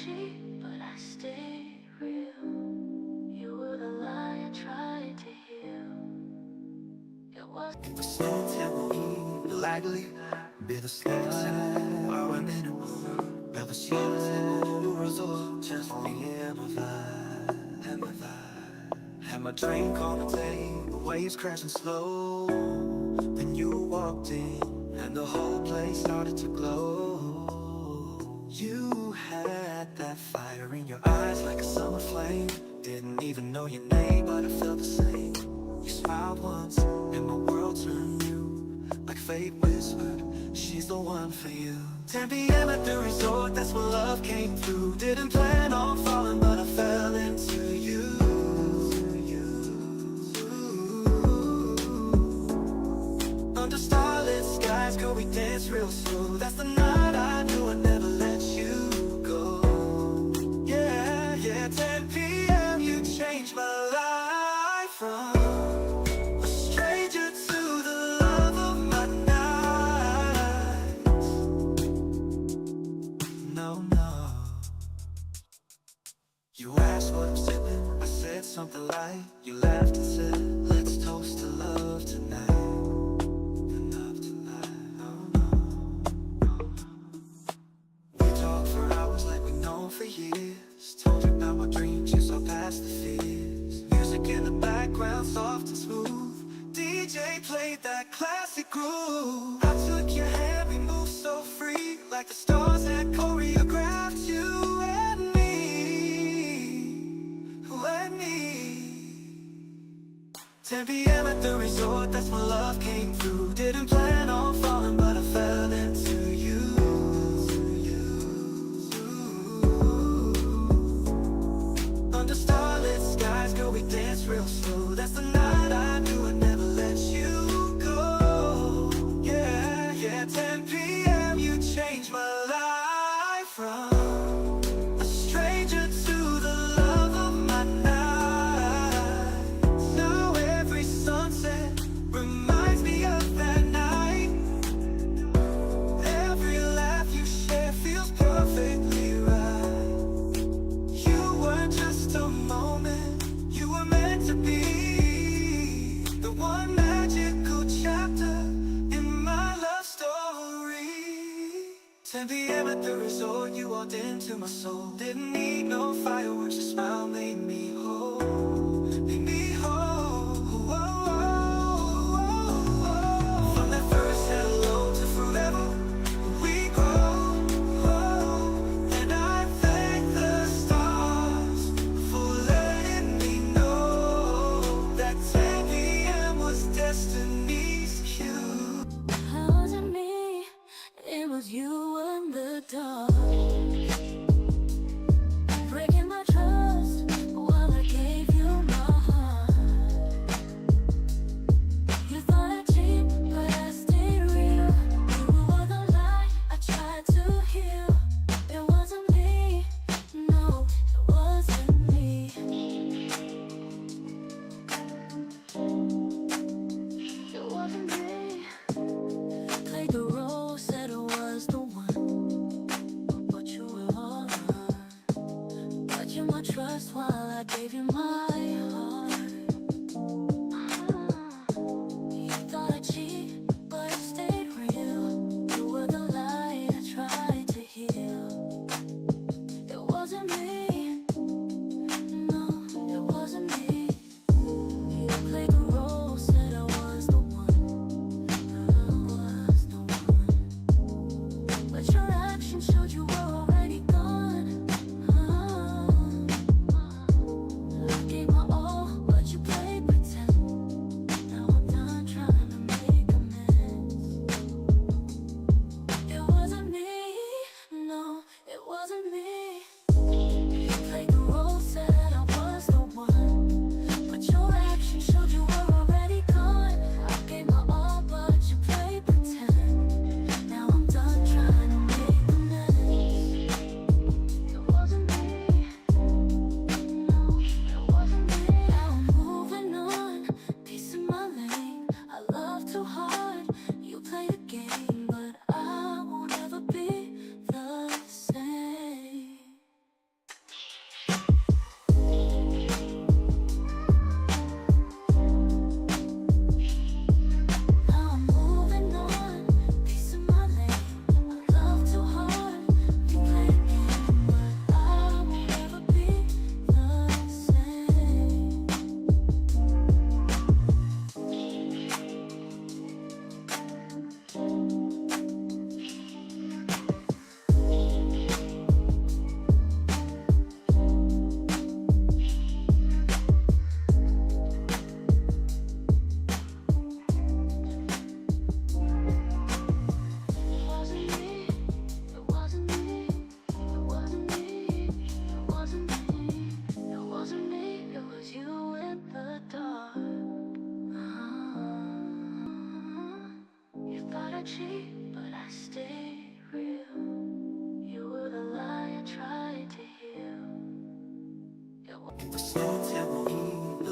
cheat, but I stayed real. You were the lie I tried to heal. It was Slow tempo, lightly, bittersweet. Our minute, never seen a result. Just me and my vibe, and my vibe. Had my drink on the day, the waves crashing slow. Then you walked in, and the whole place started to glow. You had that fire in your eyes like a summer flame. Didn't even know your name, but I felt the same. You smiled once, and my world turned new. Like fate whispered, she's the one for you. 10 p.m. at the resort, that's when love came through. Didn't plan on falling, but I fell into you. Under starlit skies, girl, we danced real slow. That's the night I knew I'd never let you go. Yeah, yeah, 10 p.m. you changed my life from a stranger to the love of my nights. No, no. You asked what I'm sipping, I said something light. You laughed and said, let's toast to love tonight. Love tonight, oh no. We talked for hours like we've known for years. Told you about my dreams, you saw past the fears. Music in the background, soft and smooth. DJ played that classic groove. I took your hand, we moved so free, like the stars had choreographed you and me. 10 p.m. at the resort, that's when love came through. Didn't plan on falling, but I fell into you. Under starlit skies, girl, we danced real slow. That's the night I knew I'd never let you go. Yeah, yeah, 10 p.m. you changed my life from a stranger to the love of my nights. Now every sunset reminds me of that night. Every laugh you share feels perfectly right. You weren't just a moment, you were meant to be the one magical chapter in my love story. 10 p.m. at the resort, you walked into my soul. Didn't need no fireworks, your smile made me whole. Made me whole. From that first hello to forever, we grow. And I thank the stars for letting me know that 10 p.m. was destiny's cue. How was it me? It was you in the dark, breaking my trust while I gave you my heart. You thought I'd cheat, but I stayed real. You were the lie I tried to heal. It wasn't me, no, it wasn't me. It wasn't me. Played the role, said it was the one, but you were all wrong. Got you my trust while I gave you my heart. You thought I'd cheat, but I stayed real. You were the light I tried to heal. It wasn't me, no, it wasn't me. You played the role, said I was the one, but I was the one. But your actions showed you were already gone. I gave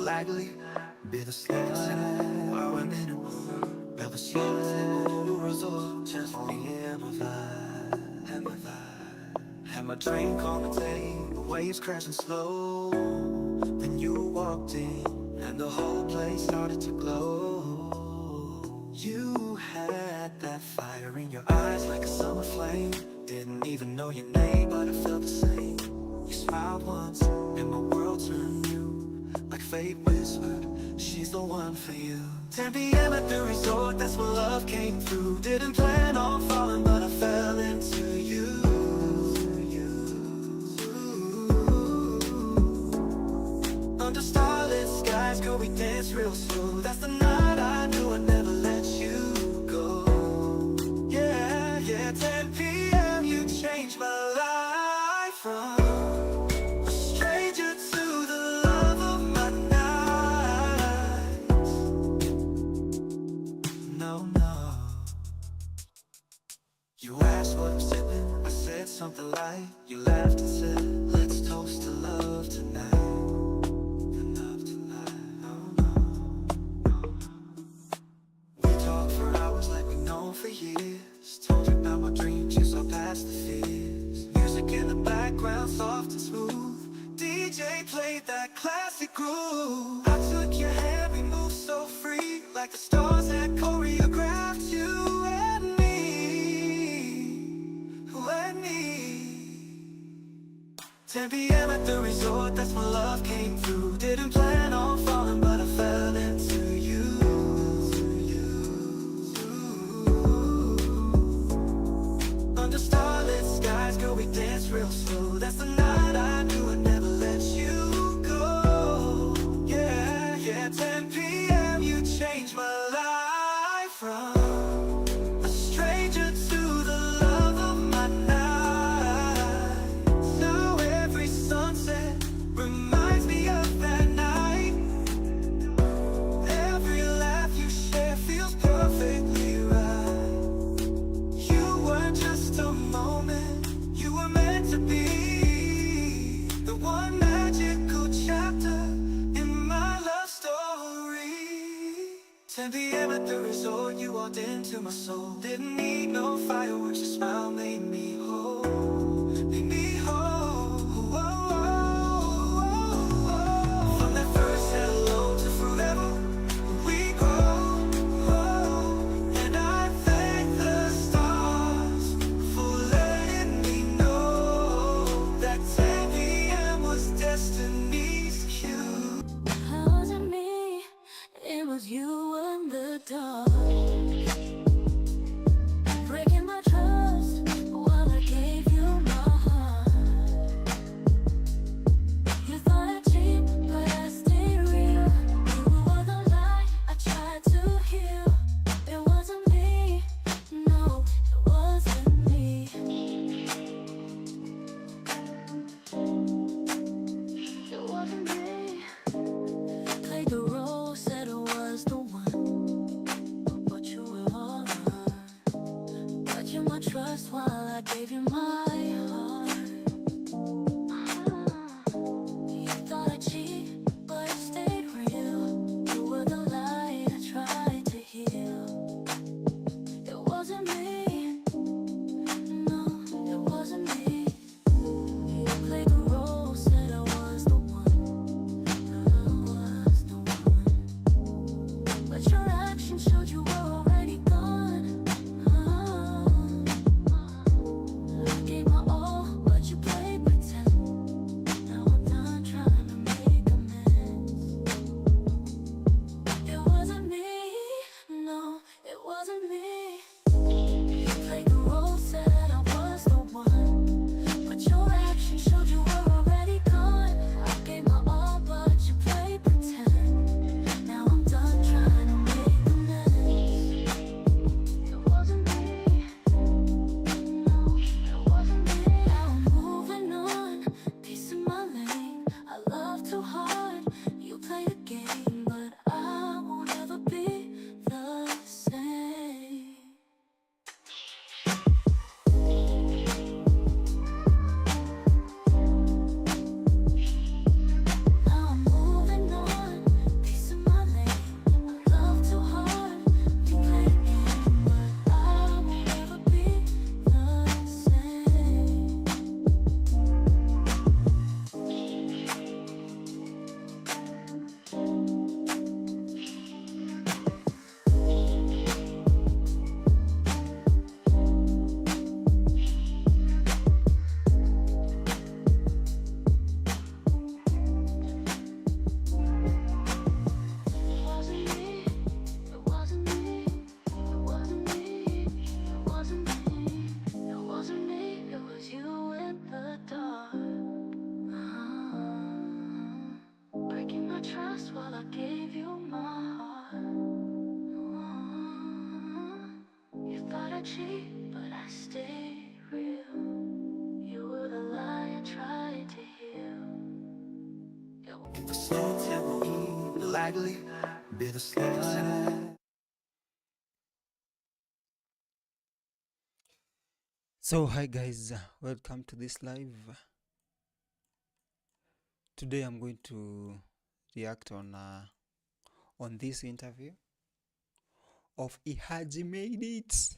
Likely, bittersweet. Our minute, just me and my vibe, and my vibe. Had my dream contemplating, the waves crashing slow. Then you walked in, and the whole place started to glow. You had that fire in your eyes like a summer flame. Didn't even know your name, but I felt the same. You smiled once, and my world turned new. Like fate whispered, she's the one for you. 10 p.m. at the resort, that's when love came through. Didn't plan on falling, but I fell into you. Under starlit skies, girl, we danced real slow. That's the night I knew I'd never let you go. Yeah, yeah, 10 p.m. you changed my life from a stranger to the love of my night. No, no. You asked what I'm sipping, I said something light. You laughed and said, let's toast to love tonight. For years, told you about my dreams, you saw past the fears. Music in the background, soft and smooth. DJ played that classic groove. I took your hand, we moved so free, like the stars that choreographed you and me. 10 p.m. at the resort, that's when love came through. Didn't plan on falling, but I fell into you. Under starlit skies, girl, we danced real slow. That's the night I knew I'd never let you go. Yeah, yeah, 10 p.m. you changed my life from a stranger to the love of my night. Now every sunset reminds me of that night. Every laugh you share feels perfectly right. You weren't just a moment, you were meant to be the one magical chapter in my love story. 10 p.m. at the resort, you walked into my soul. Didn't need no fireworks, your smile made me whole, made me whole. From that first hello to forever, we grow. And I thank the stars for letting me know that 10 p.m. was destiny's cue. How was it me? It was you in the dark, breaking my trust while I gave you my heart. I gave you my heart. You thought I'd cheat, but I stayed real. You were the lie I tried to heal. Slow tempo, lightly, bitter slide. So hi guys, welcome to this live. Today I'm going to react on this interview of Ihaji Made It.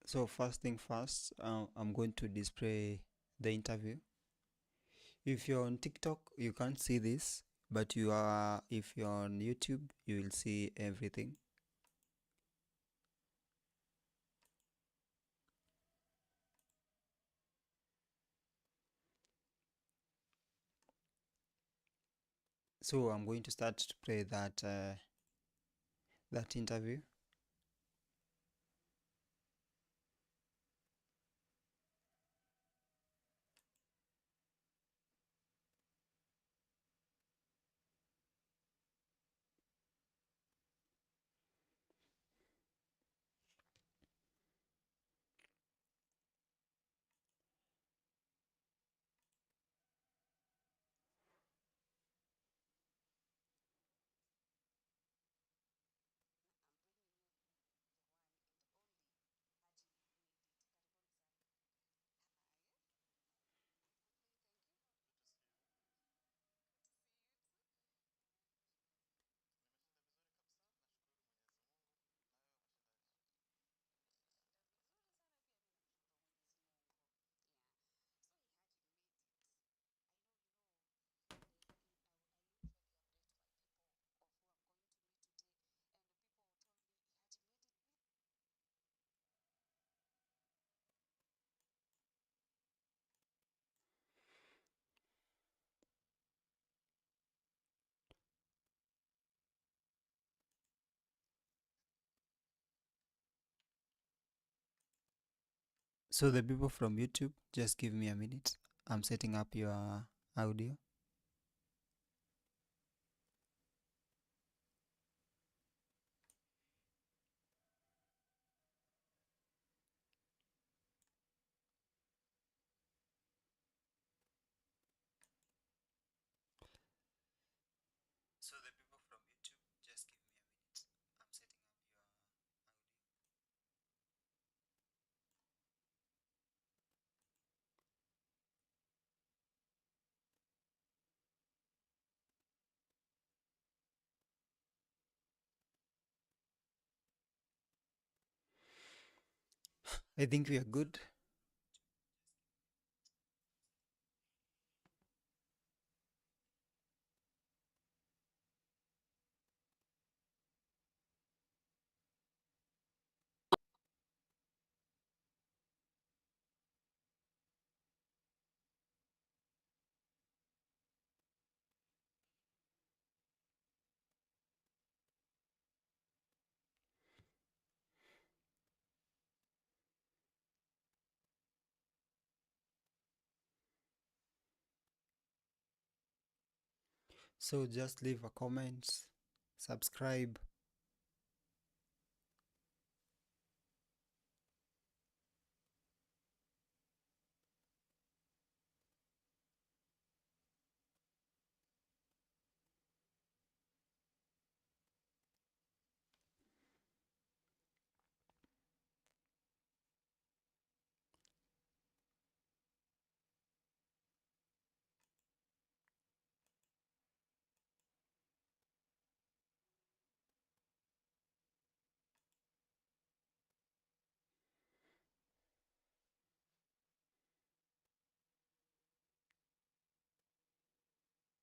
So first thing first, I'm going to display the interview. If you're on TikTok, you can't see this, but if you're on YouTube, you will see everything. So I'm going to start to play that interview. So the people from YouTube, just give me a minute. I'm setting up your audio. So the people from YouTube, just give me a minute. I'm setting up your audio. I think we are good. So just leave a comment, subscribe.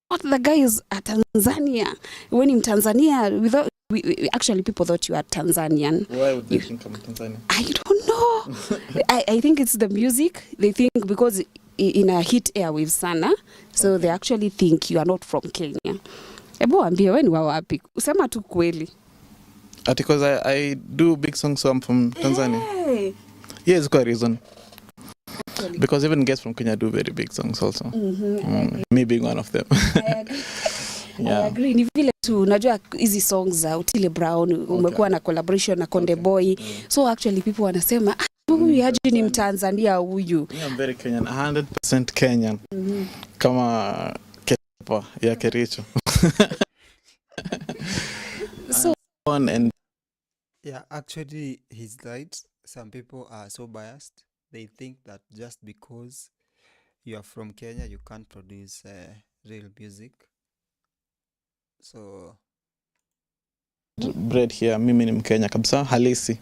What the guy is a Tanzania. When in Tanzania, actually people thought you are Tanzanian. Why would they think I'm Tanzanian? I don't know. I think it's the music. They think because in a hit airwaves sana, so they actually think you are not from Kenya. Ebo ambie wewe ni wa wapi? Usema tu kweli. Because I do big songs, so I'm from Tanzania. Hey. Yeah, it's quite a reason. Actually. Because even guys from Kenya do very big songs also. Me being one of them. I agree. I agree. Ni vile tu unajua hizi songs za Otile Brown umekuwa na collaboration na Konde Boy. So actually people wanasema huyu Ihaji ni Mtanzania huyu. I'm very Kenyan, 100% Kenyan. Kama Kepa ya Kericho. So and Yeah, actually, he's right. Some people are so biased. They think that just because you are from Kenya, you can't produce real music. So, bred here, mimi ni Mkenya kabisa, halisi.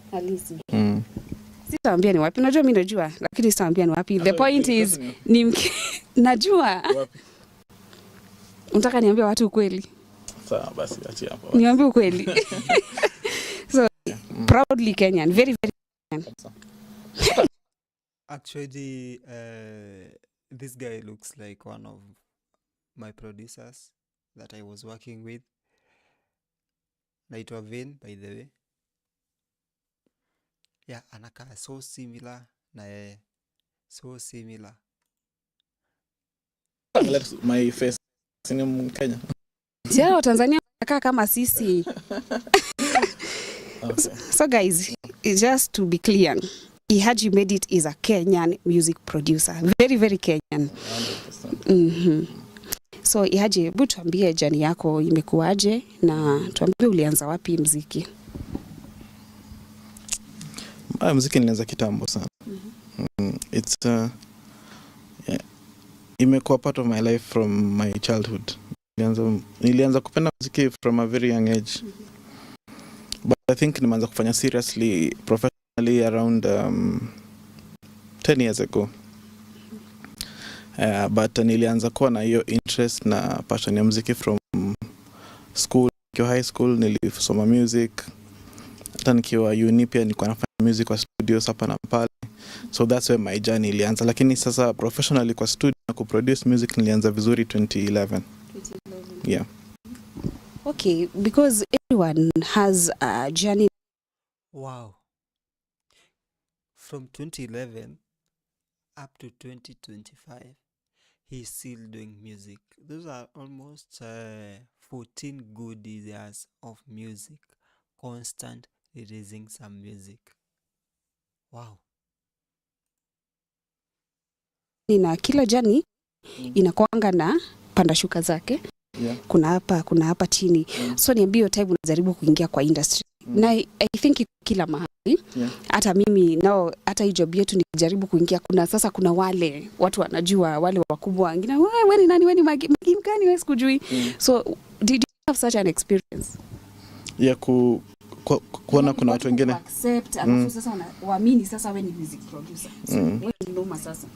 Sitaambia ni wapi. Unajua mimi najua, lakini sitaambia ni wapi. The point is ni najua. Wapi? Unataka niambie watu ukweli? Sawa basi acha hapo. Niambie ukweli. So proudly Kenyan, very very Kenyan. actually, this guy looks like one of my producers that I was working with. Naitwa Vin, by the way. Yeah, anakaa so similar na yeye. So similar. My face ni Mkenya. Sio Tanzania wanakaa kama sisi. So guys, just to be clear, Ihaji Made It is a Kenyan music producer. Very very Kenyan. 100%. So Ihaji, hebu tuambie jani yako imekuaje na tuambie ulianza wapi muziki? Muziki nilianza kitambo sana. It's imekuwa part of my life from my childhood. Nilianza kupenda muziki from a very young age. But I think nimeanza kufanya seriously professionally around 10 years ago. But nilianza kuwa na hiyo interest na passion ya muziki from school. Nikiwa high school nilisoma music. Hata nikiwa uni pia nilikuwa nafanya music kwa studios hapa na pale. So that's where my journey ilianza. Lakini sasa professionally kwa studio na kuproduce music nilianza vizuri 2011. Yeah. Okay, because everyone has a journey. Wow. From 2011 up to 2025, he's still doing music. Those are almost 14 good years of music, constant releasing some music. Wow. Na kila jani inakuanga na panda shuka zake. Yeah. Kuna hapa chini. So niambie hiyo time unajaribu kuingia kwa industry. Na I think kila mahali. Hata mimi nao hata hii job yetu nikijaribu kuingia kuna wale watu wanajua wale wakubwa wengine wewe ni nani, wewe ni magi gani, wewe sikujui. So did you have such an experience? Yeah, kuona kuna watu wengine accept alafu sasa waamini sasa wewe ni music producer. So wewe ni noma sasa.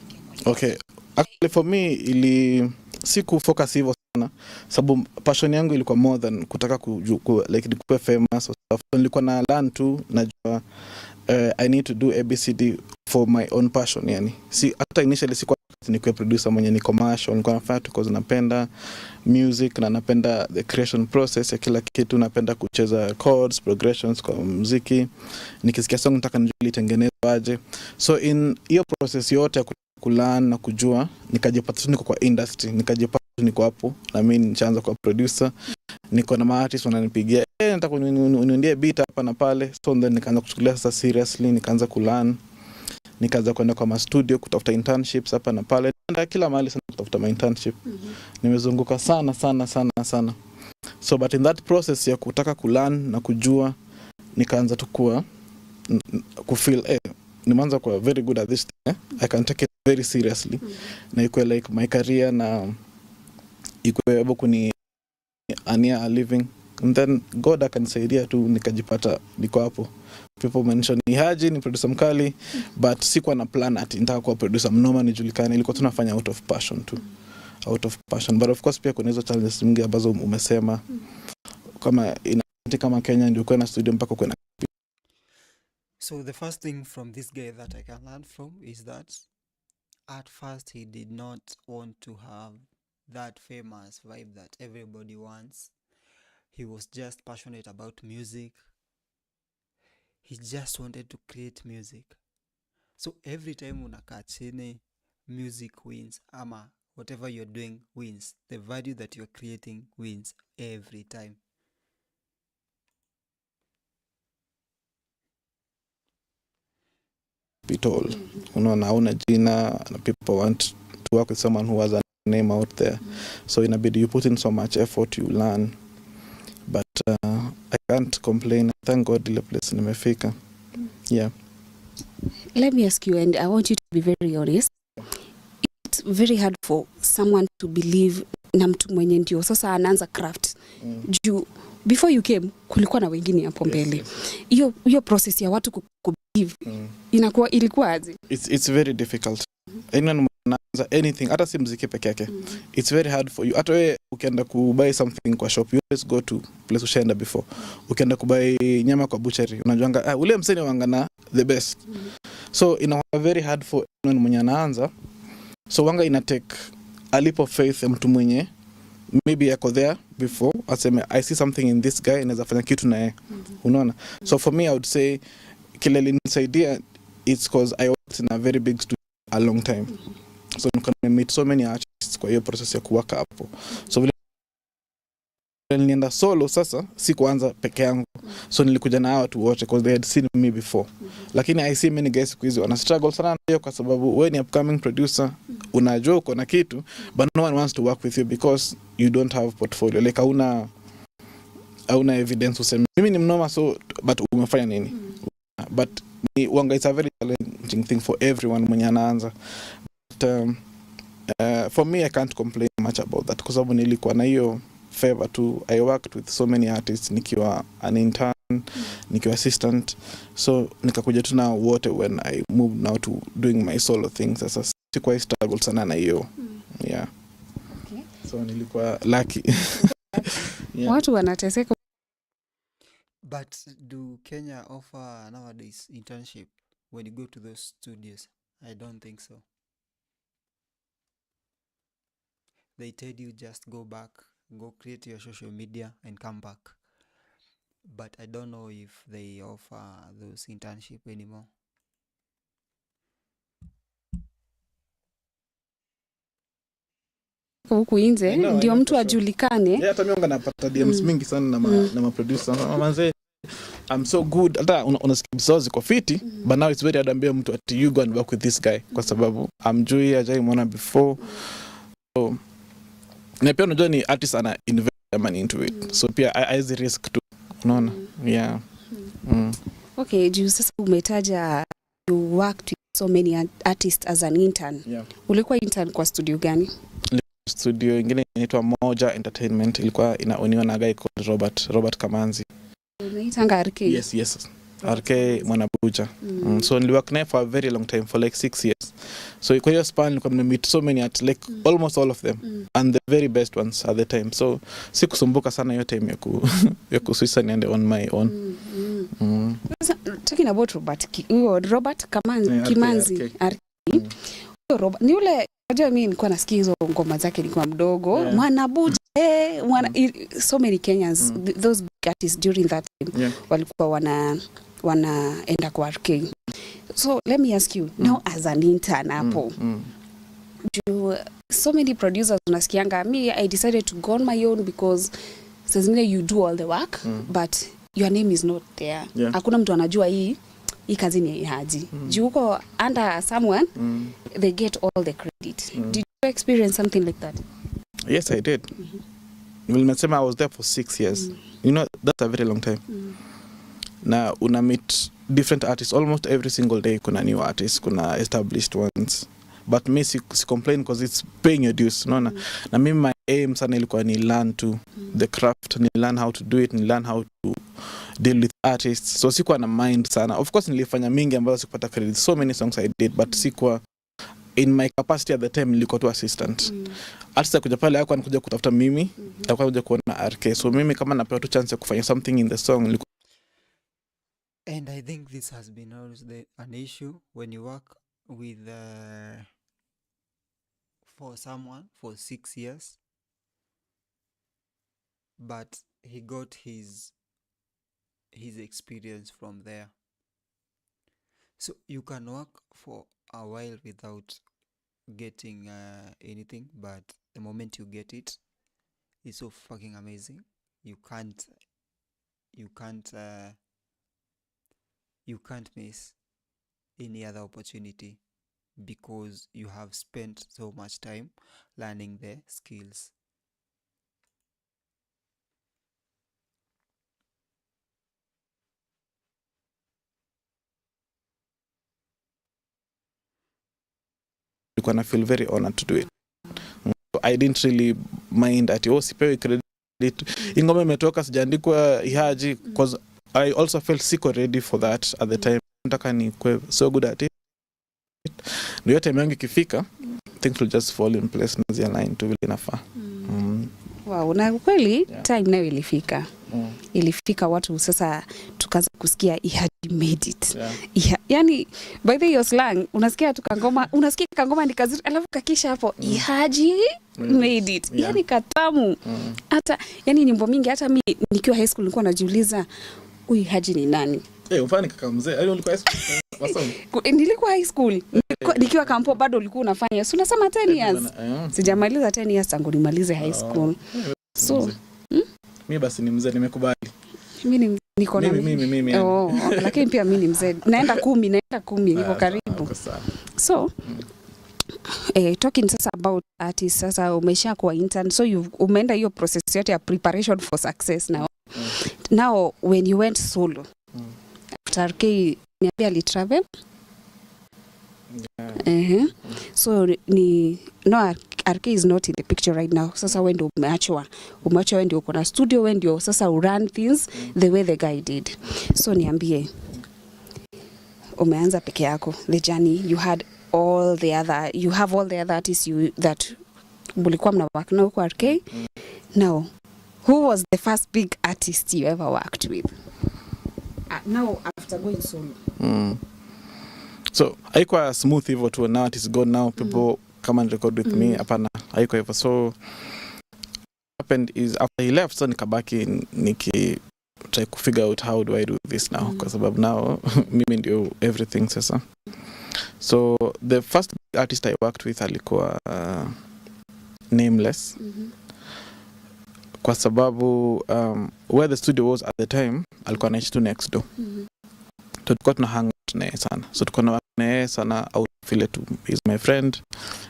Okay. Actually for me siku focus hivyo sana sababu passion yangu ilikuwa more than kutaka like nikuwe famous or stuff. So nilikuwa na learn tu najua I need to do ABCD for my own passion yani. Hata initially sikuwa nikuwe producer mwenye ni commercial, nilikuwa nafanya tu because napenda music na napenda the creation process ya kila kitu, napenda kucheza chords, progressions kwa muziki. Nikisikia song nataka nijue ilitengenezwa aje. So in hiyo process yote ya kulearn na kujua nikajipata tu niko kwa industry, nikajipata niko hapo na mimi nikaanza kuwa producer. Niko na artists wananipigia nataka uniundie beat hapa na pale. So then nikaanza kuchukulia sasa seriously, nikaanza kulearn, nikaanza kwenda kwa studio kutafuta internships hapa na pale. Nenda kila mahali sana kutafuta my internship. Nimezunguka sana. So but in that process ya kutaka kulearn na kujua nikaanza tu kufeel nimeanza kuwa very good at this thing. I can take it very seriously. Na ikuwe like my career na ikuwe able kuni earn a living. And then God akanisaidia tu nikajipata niko hapo. People mention Ihaji ni producer mkali, but sikuwa na plan ati nitaka kuwa producer mnoma nijulikane. Ilikuwa tunafanya out of passion tu. Out of passion. But of course pia kuna hizo challenges nyingi ambazo umesema. Kama Kenya ndio kuna studio mpaka kuna. So the first thing from this guy that I can learn from is that at first he did not want to have that famous vibe that everybody wants. He was just passionate about music. He just wanted to create music. So every time unakaa chini, music wins, ama whatever you're doing wins. The value that you're creating wins every time. People, unaona hauna jina na people want to work with someone who has a name out there. So inabidi you put in so much effort, you learn. But I can't complain. Thank God ile place nimefika. Yeah. Let me ask you, and I want you to be very honest. It's very hard for someone to believe na mtu mwenye ndio sasa anaanza craft. Juu before you came kulikuwa na wengine hapo mbele. Hiyo process ya watu kubelieve ilikuwa aje? It's very difficult. Anyone anaanza anything, hata si muziki peke yake. It's very hard for you. Hata wewe ukienda kubuy something kwa shop, you always go to place ushaenda before. Ukienda kubuy nyama kwa butchery, unajuanga ule mseni wangana the best. So inakuwa very hard for anyone mwenye anaanza. So wanga ina take a leap of faith ya mtu mwenye maybe yako there before aseme I see something in this guy, inaweza fanya kitu na yeye. Unaona? So for me I would say kile linisaidia it's because I worked in a very big studio a long time. So I meet so many artists kwa hiyo process ya kuwaka hapo. So vile nilienda solo sasa si kuanza peke yangu. So nilikuja na watu wote because they had seen me before. Lakini I see many guys siku hizi wana struggle sana hiyo kwa sababu wewe ni upcoming producer, unajua uko na kitu but no one wants to work with you because you don't have portfolio. Like hauna evidence useme mimi ni mnoma so but umefanya nini? But wanga it's a very challenging thing for everyone mwenye anaanza. But for me I can't complain much about that kwa sababu nilikuwa na hiyo favor too. I worked with so many artists nikiwa an intern, nikiwa assistant. So nikakuja tu na wote when I moved now to doing my solo things. Sasa sikuwa struggle sana na hiyo. Yeah. Okay. So nilikuwa lucky. Yeah. Watu wanateseka. But do Kenya offer nowadays internship when you go to those studios? I don't think so. They tell you just go back, go create your social media and come back. But I don't know if they offer those internship anymore. Huku nje I know, ndio mtu for sure. ajulikane. Yeah, hata mimi napata DMs mingi sana na ma producer. Manze I'm so good. Hata unasikia so ziko fiti, but now it's very hard ambia mtu ati you go and work with this guy kwa sababu amjui ajai before. So na pia unajua ni artist ana invest money into it. So pia I risk too. Unaona? Yeah. Okay, juu sasa umetaja you worked with so many artists as an intern. Yeah. Ulikuwa intern kwa studio gani? Studio ingine inaitwa Moja Entertainment, ilikuwa inaoniwa na guy called Robert Kamanzi. Unaitanga RK? Yes. RK Mwanabuja. So niliwork naye for a very long time, for like 6 years. So kwa hiyo span nilikuwa meet so many at like almost all of them and the very best ones at the time. So sikusumbuka sana hiyo time ya kuswisa niende on my own. Talking about Robert Kimanzi RK. Robert ni ule unajua mimi nilikuwa nasikia hizo ngoma zake nikiwa mdogo. Mwanabuja so many Kenyans those big artists during that time walikuwa wanaenda kwa RK. So let me ask you now as an intern hapo. So many producers unasikianga me I decided to go on my own because sasa you do all the work but your name is not there. Hakuna mtu anajua hii kazi ni Ihaji. Juu uko under someone they get all the credit. Did you experience something like that? Yes, I did. Nimesema I was there for 6 years. You know, that's a very long time. Na una meet different artists almost every single day. Kuna new artists, kuna established ones. But me si complain because it's paying your dues. No, na mimi my aim sana ilikuwa ni learn to the craft, ni learn how to do it, ni learn how to deal with artists. So sikuwa na mind sana. Of course nilifanya mingi ambazo sikupata credit. So many songs I did, but sikuwa in my capacity at the time nilikuwa tu assistant. Artist kuja pale hakuwa anakuja kutafuta mimi, alikuwa anakuja kuona RK. So mimi kama napewa tu chance ya kufanya something in the song. And I think this has been always an issue when you work with for someone for 6 years, but he got his experience from there. So you can work for a while without getting anything, but the moment you get it, it's so fucking amazing. You can't you can't uh, you can't miss any other opportunity because you have spent so much time learning the skills. Nilikuwa na feel very honored to do it. So I didn't really mind ati sipewi credit. Ingoma imetoka sijaandikwa Ihaji, because I also felt siko ready for that at the time. Nataka nikuwe so good at it. Ndio time yangu ikifika, things will just fall in place na zialign tu vile inafaa. Wow, na kweli time nayo ilifika. Ilifika watu sasa tukaanza kusikia Ihaji Made It. Yani by the your slang unasikia tu kangoma, unasikia kangoma ni kazuri, alafu kakisha hapo Ihaji Made It. Yani katamu. Hata yani nyimbo mingi, hata mimi nikiwa high school nilikuwa najiuliza huyu Ihaji ni nani? Mfano kaka mzee, ulikuwa high school? Wasomi? Nilikuwa high school. Nikiwa kampo bado ulikuwa unafanya. So unasema 10 years. Sijamaliza 10 years tangu nimalize high school. So mimi basi ni mzee, nimekubali. Mimi niko na mimi. Lakini pia mimi ni mzee. Naenda 10 niko karibu. So talking sasa about artists, sasa umesha kwa intern, so umeenda hiyo process yote ya preparation for success now. Now when you went solo, after RK niambia alitravel. So no, RK is not in the picture right now. Sasa wewe ndio umeachwa wewe ndio uko na studio, wewe ndio sasa run things the way the guy did. So niambie, umeanza peke yako the journey, you have all the other artists that mulikuwa mna work na huko RK. Now who was the first big artist you ever worked with now after going solo? So haikuwa smooth hivyo tu, now it is gone, now people come and record with me. Hapana, haikuwa hivyo. So happened is after he left, so nikabaki try to figure out how do I do this now, kwa sababu now mimi ndio everything sasa. So the first artist I worked with alikuwa Nameless. Kwa sababu where the studio was at the time, alikuwa anaishi tu next door. Tulikuwa tuna hang out naye sana. So tulikuwa na naye sana out feel to he's my friend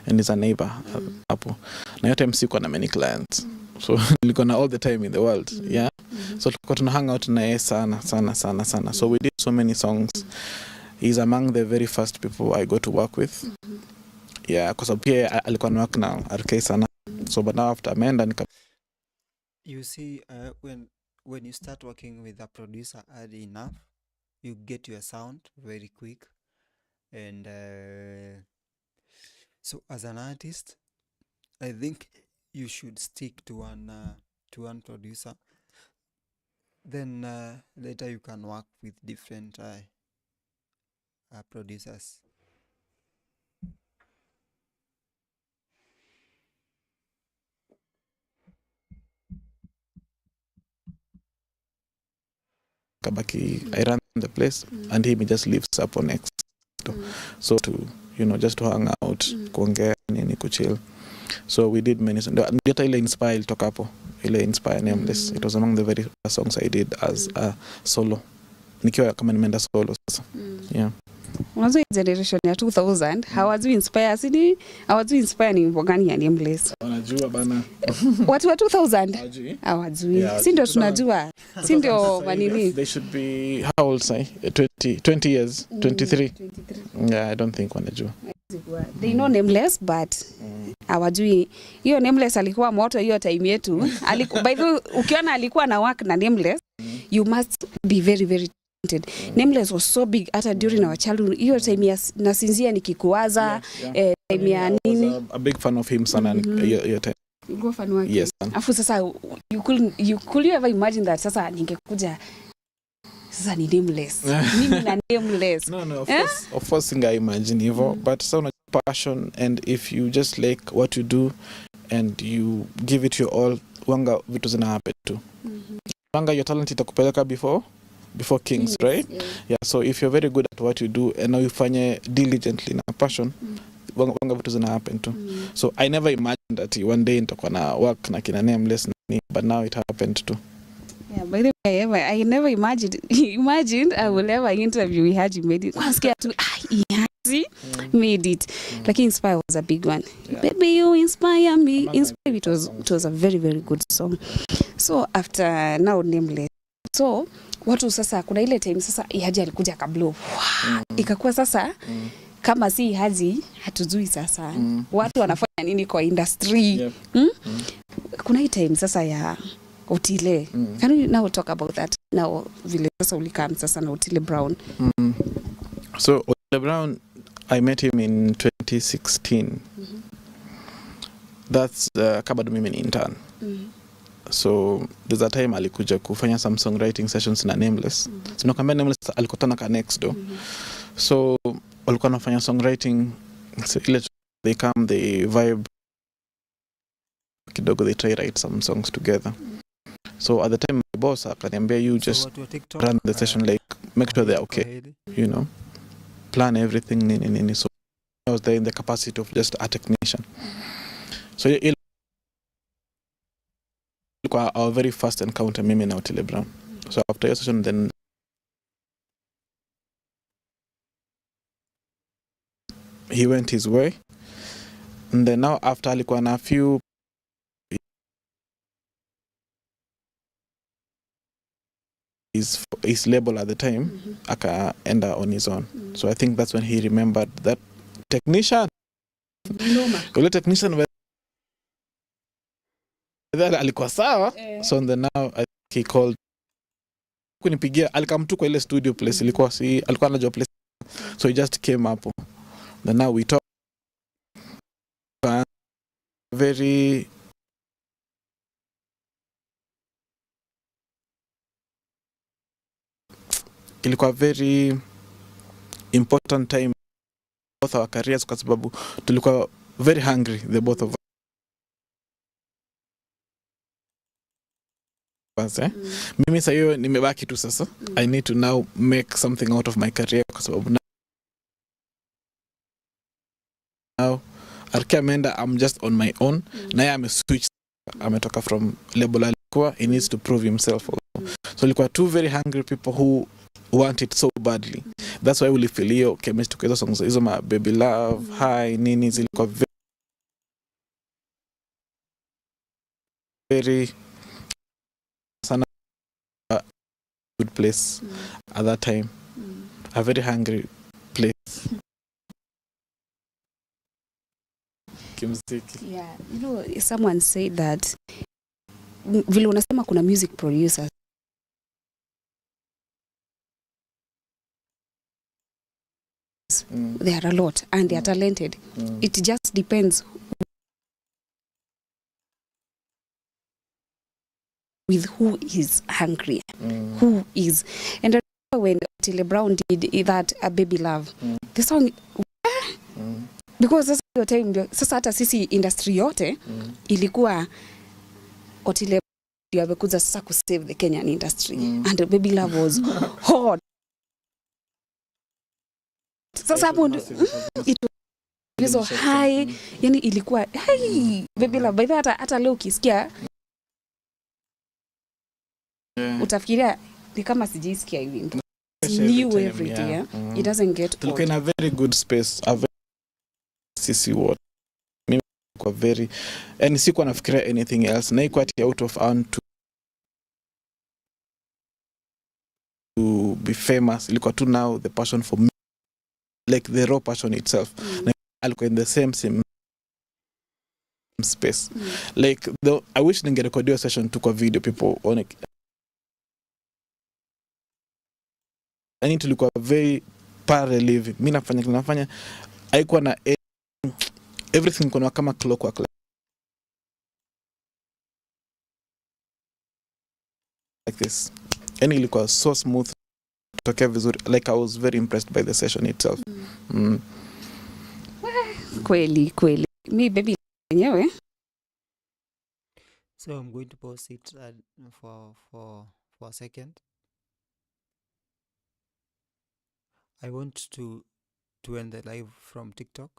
and he's a neighbor hapo. Na yote msikuwa na many clients. So nilikuwa na all the time in the world. Yeah. So tulikuwa tuna hang out naye sana. So we did so many songs. He's among the very first people I got to work with. Yeah, kwa sababu pia alikuwa na work na RK sana. So but now after ameenda You see, when you start working with a producer early enough, you get your sound very quick. And so as an artist, I think you should stick to one producer. Then later you can work with different producers. Kabaki, I run the place and he just lives up on next. So to just to hang out, kuongea nini, kuchill. So we did many songs. Ndio ile Inspire ilitoka hapo. Ile Inspire Nameless. It was among the very first songs I did as a solo. Nikiwa kama nimeenda solo sasa. Yeah. Unajua generation ya 2000 hawajui Inspire ni wimbo gani ya Nameless. Wanajua bana. Watu wa 2000 hawajui. Si ndio tunajua. Si ndio manini. They should be how old say 20 years, 23. Yeah, I don't think wanajua. They know Nameless but hawajui hiyo Nameless alikuwa moto hiyo time yetu. By the way, ukiona alikuwa na work na Nameless, you must be very very talented. Nameless was so big hata during our childhood. Hiyo time ya nasinzia nikikuwaza, time ya nini. A big fan of him sana hiyo time. You go fan wake. Yes. Afu sasa you ever imagine that sasa ningekuja sasa ni Nameless. Mimi na Nameless. No, of course singa imagine hivyo, but so una passion, and if you just like what you do and you give it your all, wanga vitu zina happen tu. Wanga your talent itakupeleka before before kings, right? Yeah, so if you're very good at what you do and now you fanye diligently na passion, wanga vitu zina happen too. So I never imagined that one day nitakuwa na work na kina Nameless na nini, but now it happened too. Yeah, by the way, I never imagined I will ever interview Ihaji Made It. Nasikia tu Ihaji Made It. Lakini Inspire was a big one. Yeah. Baby, you inspire me. Inspire, it was a very, very good song. So after now Nameless. So watu sasa kuna ile time sasa Ihaji alikuja kablo. Ikakuwa sasa kama si Ihaji hatujui sasa watu wanafanya nini kwa industry. Yep. Kuna hii time sasa ya Otile. Can you now talk about that? Now vile sasa ulikam sasa na Otile Brown. So Otile Brown, I met him in 2016. That's kabado mimi ni intern. So there's a time alikuja kufanya some songwriting sessions na Nameless. So nakwambia Nameless alikutana ka next door. So walikuwa nafanya songwriting, so ile they come, they vibe kidogo, they try write some songs together. So at the time my boss akaniambia, you just run the session, like make sure they're okay, you know, plan everything nini. So I was there in the capacity of just a technician. So ilikuwa our very first encounter mimi na Otile Brown. So after your session then he went his way, and then now after alikuwa na few his label at the time akaenda on his own. So I think that's when he remembered that technician yule technician alikuwa sawa. So then now I think he called kunipigia, alikamtu kwa ile studio place ilikuwa alikuwa anajua place, so he just came up. Then now we talk very ilikuwa very important time both our careers, kwa sababu tulikuwa very hungry the both of us. Mimi sasa hiyo nimebaki tu sasa. I need to now make something out of my career, kwa sababu now Arkamenda I'm just on my own. Na yeye ameswitch, ametoka from label alikuwa, he needs to prove himself also. So ilikuwa two very hungry people who want it so badly. That's why we feel hiyo chemistry kwa hizo songs, hizo ma Baby Love, Hi, nini zilikuwa very sana good place at that time. A very hungry place. Kimziki. Yeah, you know, someone said that vile unasema kuna music producers there are a lot and they are talented. It just depends with who is hungry, who is. And I remember when Otile Brown did that Baby Love, the song because sasa hiyo time ndio sasa hata sisi industry yote ilikuwa Otile ndio amekuja sasa ku save the Kenyan industry and Baby Love was hot. Sasa hapo it was high, yani ilikuwa hey Baby Love. By the way hata leo ukisikia utafikiria ni kama sijisikia hivi. New every day. It doesn't get old. Tulikuwa in a very good space, a very sisi what mimi kwa very, and sikuwa nafikiria anything else, na iko ati out of earn to be famous. Ilikuwa tu now the passion for me, like the raw passion itself. Na alikuwa in the same space. Like I wish ningerekodiwa session tu kwa video, people on it. I need to look very parallel. Mimi nafanya haikuwa na everything kuna kama clockwork like this. Yani ilikuwa so smooth, tokea vizuri. Like I was very impressed by the session itself. Kweli mi Baby wenyewe. So I'm going to pause it for a second. I want to end the live from TikTok.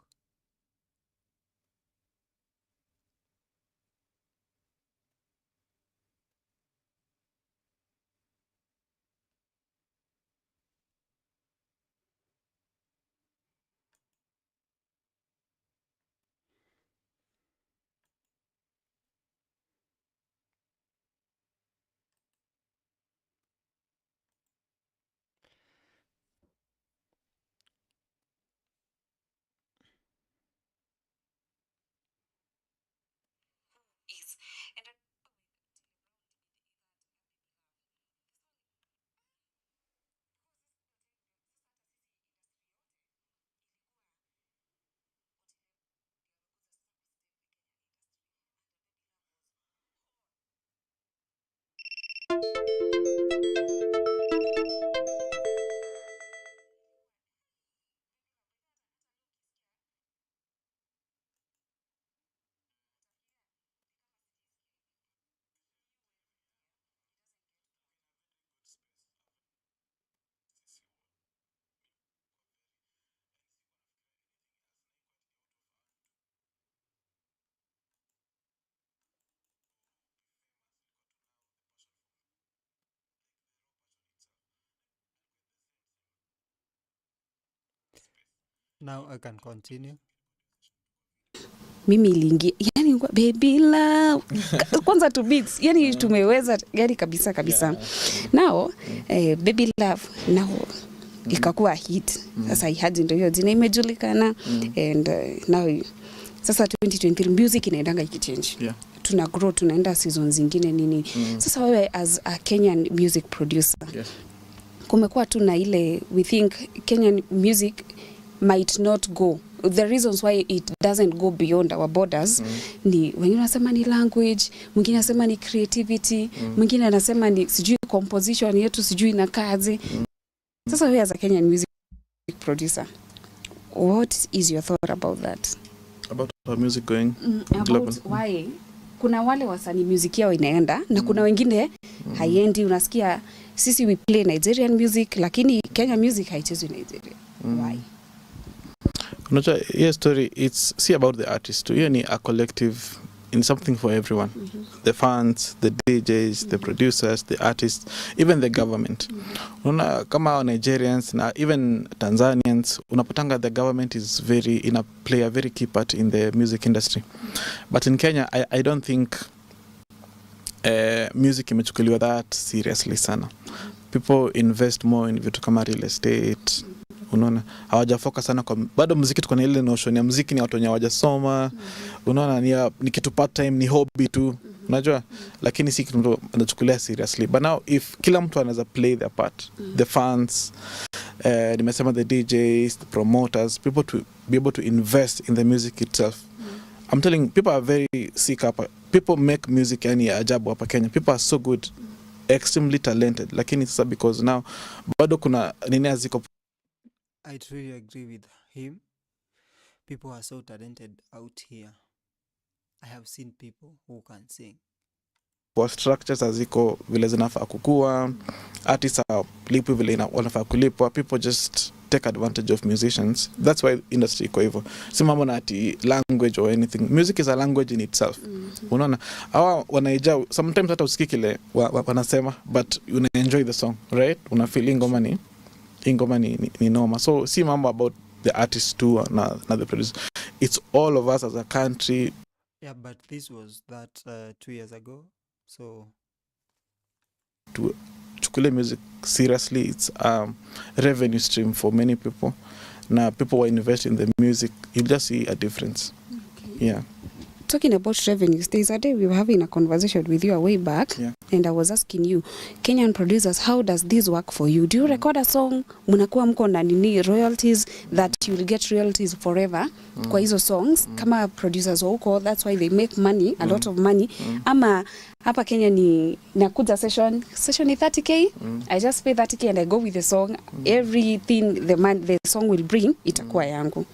Now I can continue. Mimi iliingia yani baby love kwanza tu beats yani tumeweza yani kabisa kabisa. Now baby love now ikakuwa hit. Sasa Ihaji ndio hiyo jina imejulikana and now sasa 2023 music inaendanga ikichange. Tuna grow, tunaenda season zingine nini. Sasa wewe as a Kenyan music producer, kumekuwa tu na ile, we think Kenyan music might not go, the reasons why it doesn't go beyond our borders ni wengine wanasema ni language, mwingine anasema ni creativity, mwingine anasema ni sijui composition yetu sijui inakaje. Sasa wewe as a Kenyan music producer, what is your thought about that? About our music going global? Why kuna wale wasanii music yao inaenda na kuna wengine haiendi. Unasikia sisi we play Nigerian music lakini Kenya music haichezwi Nigeria. Why? Unajua, hiyo story, it's see about the artist too. Hiyo ni a collective, in something for everyone. The fans, the DJs, the producers, the artists, even the government. Unaona kama Nigerians na even Tanzanians, unapotanga the government is play a very key part in the music industry. But in Kenya, I don't think music imechukuliwa that seriously sana. People invest more in vitu kama real estate. Unaona hawajafocus sana kwa bado muziki. Tuko na ile notion ya muziki ni watu wenye hawajasoma. Unaona ni kitu part time, ni hobby tu, unajua, lakini si kitu anachukulia seriously. But now if kila mtu anaweza play their part, the fans, nimesema the DJs, the promoters, people to be able to invest in the music itself. I'm telling you, people are very sick hapa. People make music yani ajabu hapa Kenya. People are so good, extremely talented, lakini sasa because now bado kuna nini aziko. I truly agree with him. People are so talented out here. I have seen people who can sing. For structures aziko vile zinafaa kukua, artists are lipwi vile wanafaa kulipwa. People just take advantage of musicians. That's why industry iko hivyo. Si mambo na ati language or anything. Music is a language in itself. Unaona hawa wanaija, sometimes hata usikii kile wanasema, but you enjoy the song, right? Una feel ngoma ni noma. So si mambo about the artist too na the producer. It's all of us as a country. Yeah, but this was that 2 years ago. So to chukule music seriously, it's revenue stream for many people. Now people who invest in the music, you just see a difference. Yeah. Talking about revenues, there's a day we were having a conversation with you a way back, and I was asking you, Kenyan producers, how does this work for you? Do you record a song, munakuwa mko na nini royalties that you will get royalties forever kwa hizo songs? Kama producers wa huko, that's why they make money, a lot of money. Ama hapa Kenya ni nakuja session ni 30k, I just pay 30k and I go with the song. Everything the song will bring itakuwa yangu.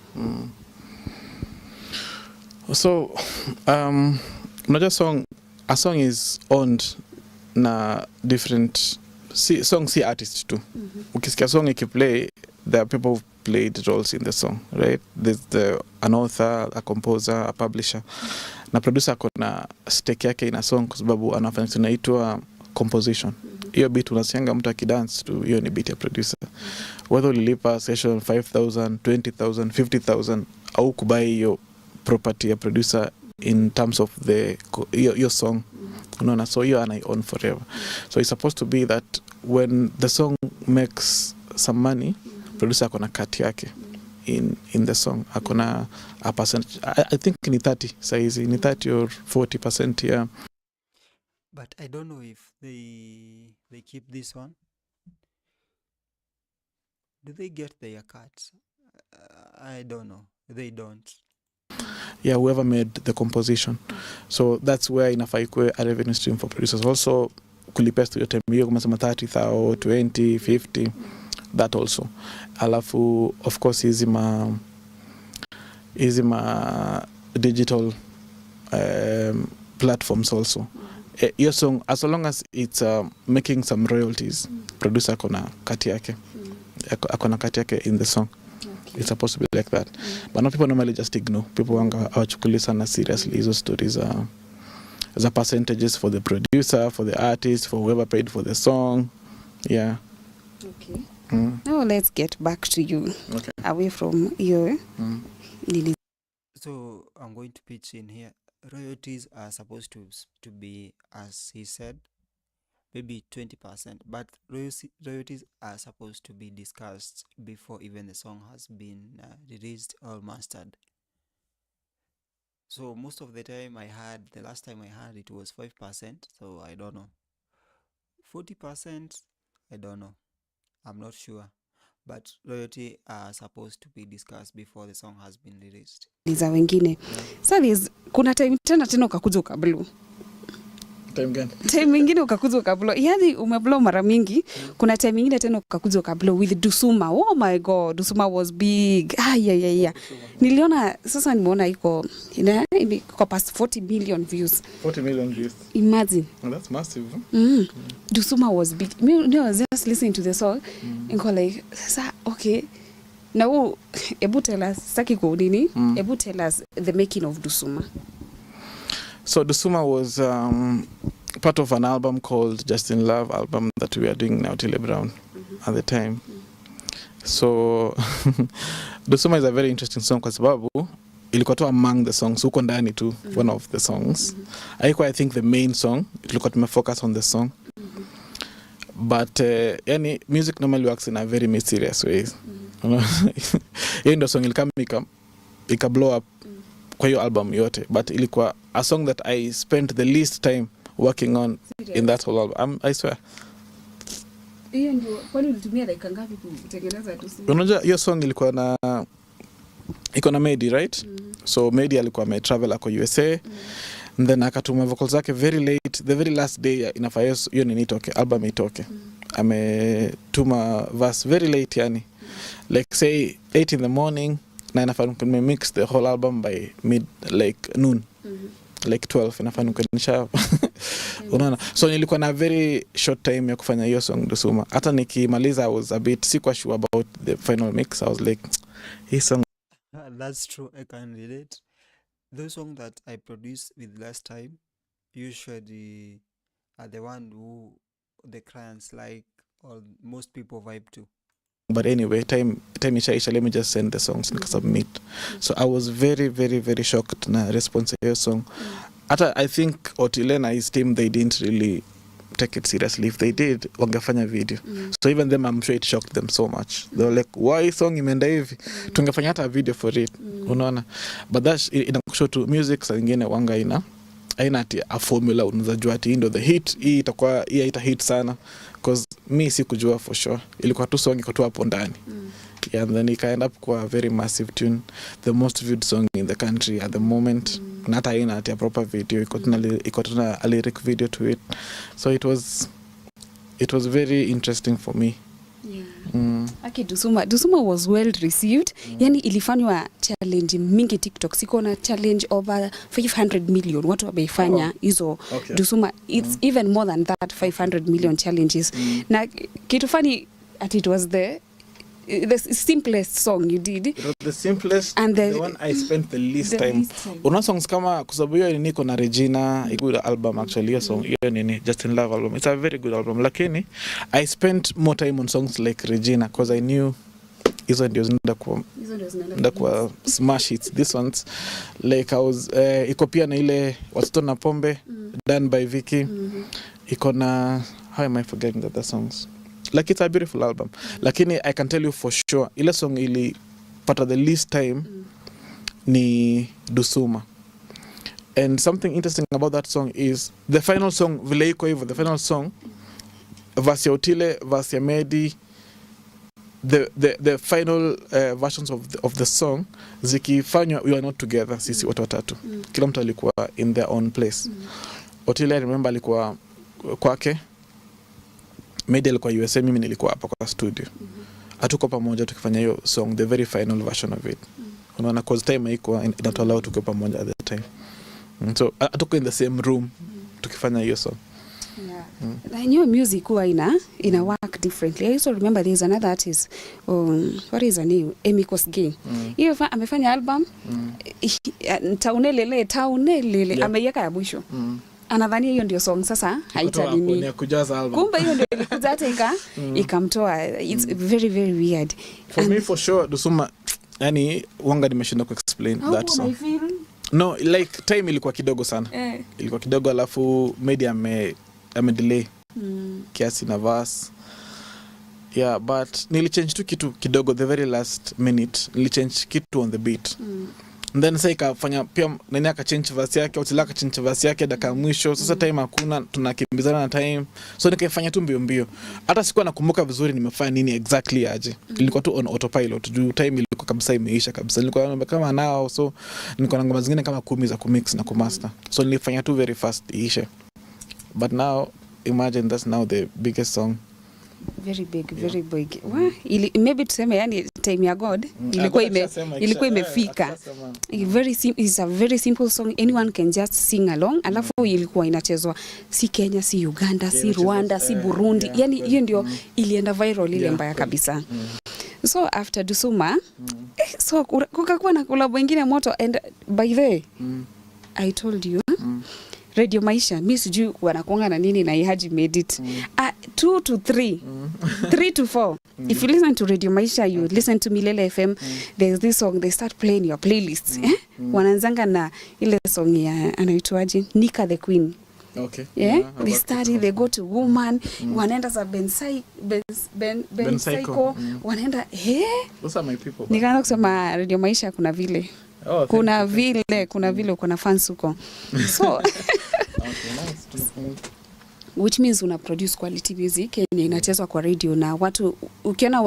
So, unajua a song is owned na different song si artist tu. Ukisikia song ikiplay, there are people who played roles in the song, right? There's an author, a composer, a publisher. Na producer akona stake yake ina song kwa sababu anafanya kitu inaitwa composition. Hiyo beat unasianga mtu akidance tu, hiyo ni beat ya producer. Whether ulilipa session 5,000, 20,000, 50,000 au kubai hiyo property ya producer in terms of your song. Unaona, so you and I own forever. So it's supposed to be that when the song makes some money, producer akona cut yake in the song. Akona a percentage. I think ni 30 saizi, ni 30 or 40%, yeah. But I don't know if they keep this one. Do they get their cuts? I don't know. They don't. Yeah, whoever made the composition. So that's where inafaa ikuwe a revenue stream for producers. Also, kulipia studio time hiyo kama sema 30,000, 20, 50, that also. Alafu, of course, hizi ma digital platforms also. Your song, as long as it's making some royalties, producer akona kati yake. Akona kati yake in the song. Okay. It's supposed to be like that. But now people normally just ignore. People hawachukuli sana seriously hizo stories as a percentages for the producer, for the artist, for whoever paid for the song. Yeah. Okay. Now let's get back to you. Okay. Away from your Lily. So I'm going to pitch in here. Royalties are supposed to be, as he said, maybe 20%, but royalties are supposed to be discussed before even the song has been released or mastered. So most of the time the last time I heard it was 5%, so I don't know. 40%, I don't know. I'm not sure. But royalty are supposed to be discussed before the song has been released. Liza wengine. Sasa kuna time tena ukakuja ukablow. Time gani? Time nyingine ukakuja ukablow. Yaani umeblow mara mingi. Kuna time nyingine tena ukakuja ukablow with Dusuma. Oh my god, Dusuma was big. Yeah. Niliona sasa nimeona iko past 40 million views. 40 million views. Imagine. Oh, that's massive. Dusuma was big. I was just listening to the song and go like, sasa okay. Now, ebu tell us, saki ko nini? Ebu tell us the making of Dusuma. So Dusuma was part of an album called Just in Love album that we are doing now, Tile Brown, at the time. So Dusuma is a very interesting song kwa sababu ilikuwa tu among the songs, uko ndani tu, one of the songs. I think the main song, ilikuwa tumefocus on the song. But yani music normally works in a very mysterious way. Hiyo ndio song ilikama ika blow up kwa hiyo album yote, but ilikuwa a song that I spent the least time working on in that whole album. I swear. Hiyo ndio kwani ulitumia dakika ngapi kutengeneza Dusuma? Unajua hiyo song ilikuwa iko na Made It, right? So Made It alikuwa travel ako USA. And then akatuma vocals zake very late, the very last day inafaa hiyo nini itoke, album itoke. Ametuma verse very late yani. Like say 8 in the morning, na inafaa mix the whole album by noon. Like 12 inafaa nikanisha. Unaona? So nilikuwa na very short time ya kufanya hiyo song Dusuma. Hata nikimaliza I was a bit sikuwa sure about the final mix. I was like, hii song. That's true, I can relate. Those songs that I produced with last time usually are the one who the clients like or most people vibe to. But anyway, time ishaisha, let me just send the songs and submit. So I was very, very, very shocked na response to your song. I think Otile na his team, they didn't really take it seriously. If they did, wangefanya video. So even them, I'm sure it shocked them so much. They were like, why song imeenda hivi? Tungefanya hata video for it. Unaona? But that's inakushow to music sa ingine wanga aina ati a formula unazajua ati ndo the hit hii itakuwa ita hit sana because me sikujua for sure. Ilikuwa tu song iko tu hapo ndani. Yeah, and then it end up kwa a very massive tune, the most viewed song in the country at the moment. Not aina ati a proper video, iko tuna a lyric video to it. So it was very interesting for me. Aki Dusuma was well received. Yani ilifanywa challenge mingi TikTok. Siko na challenge over 500 million. Watu wameifanya hizo Dusuma. It's even more than that, 500 million challenges. Na kitu funny at it was the simplest song you did. It was the simplest and the one I spent the least time. Una songs kama kusabu hiyo niko na Regina, a good album actually. Hiyo song hiyo nini Just in Love album. It's a very good album. Lakini I spent more time on songs like Regina because I knew hizo ndio zinaenda kwa smash hits. This ones like I was iko pia na ile Watoto na Pombe done by Vicky. Iko na how am I forgetting the songs? Like it's a beautiful album. Lakini I can tell you for sure ile song ili pata the least time ni Dusuma. And something interesting about that song is the final song vile iko hivyo, the final song verse ya Otile, verse ya Medi, the final versions of the song zikifanywa we are not together sisi watu watatu. Kila mtu alikuwa in their own place. Otile I remember alikuwa kwake, Medi alikuwa USA, mimi nilikuwa hapa kwa studio. Hatuko pamoja tukifanya hiyo song, the very final version of it. Unaona cause time haikuwa inatolea tuko pamoja at the time. So hatuko in the same room tukifanya hiyo song. I knew music huwa ina work differently. I also remember there's another artist, what is her name? Amy Kosgei. Hiyo amefanya album taunelele ameiweka ya mwisho. Anadhani hiyo ndio song sasa haitalini. Kumbe hiyo ndio ilikuja hata ikamtoa. It's very very weird. For me for sure Dusuma yani wanga nimeshinda ku explain that song. No, like time ilikuwa kidogo sana. Ilikuwa kidogo alafu media delay kiasi na verse. Yeah, but nilichange tu kitu kidogo the very last minute. Nilichange kitu on the beat. And then sasa ikafanya pia nani akachange verse yake, Otile akachange verse yake dakika mwisho. Sasa time hakuna, tunakimbizana na time. So nikaifanya tu mbio mbio. Hata sikuwa nakumbuka vizuri nimefanya nini exactly aje. Ilikuwa tu on autopilot. Juu time ilikuwa kabisa imeisha kabisa. Nilikuwa kama now, so nilikuwa na ngoma zingine kama 10 za kumix na kumaster. So nilifanya tu very fast iishe. But now imagine that's now the biggest song. Very big, very big. Maybe tuseme yani time ya God ilikuwa imefika. It's a very simple song, anyone can just sing along. Alafu ilikuwa inachezwa si Kenya, si Uganda, si Rwanda, si Burundi. Yani hiyo ndio ilienda viral ile mbaya kabisa. So after Dusuma so kukakuwa na collab wengine moto, and by the way I told you Radio Maisha, mimi sijui wanakuanga na nini na Ihaji Made It. 2 to 3, 3 to 4. If you listen to Radio Maisha, you listen to Milele FM, there's this song, they start playing your playlists. Wanaanzanga na ile song ya anaitwaje, Nika the Queen. Okay. Yeah, they study, they go to Woman, wanaenda za Ben Psycho, wanaenda those are my people. Nikaanza kusema Radio Maisha kuna vile. Kuna vile uko na fans huko. So okay, nice. Which means una produce quality music yenye inachezwa kwa radio na watu ukiona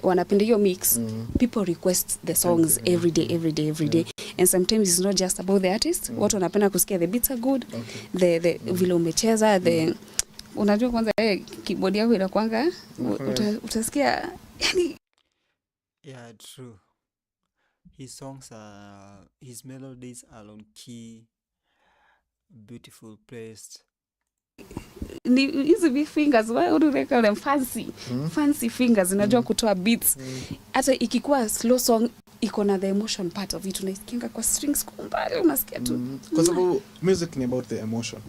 wanapenda hiyo mix, people request the songs every day. And sometimes it's not just about the artist. Watu wanapenda kusikia the beats are good, the vile umecheza, the unajua kwanza keyboard yako inakuanga utasikia yani. Yeah, true. His songs are, his melodies are on key, beautiful placed. Hizi big fingers, what do they call them? Fancy fingers, unajua kutoa beats. Hata ikikuwa slow song, iko na the emotion part of it. Unasikia kwa strings kumbali, unasikia tu. Kwa sababu music ni about the emotion.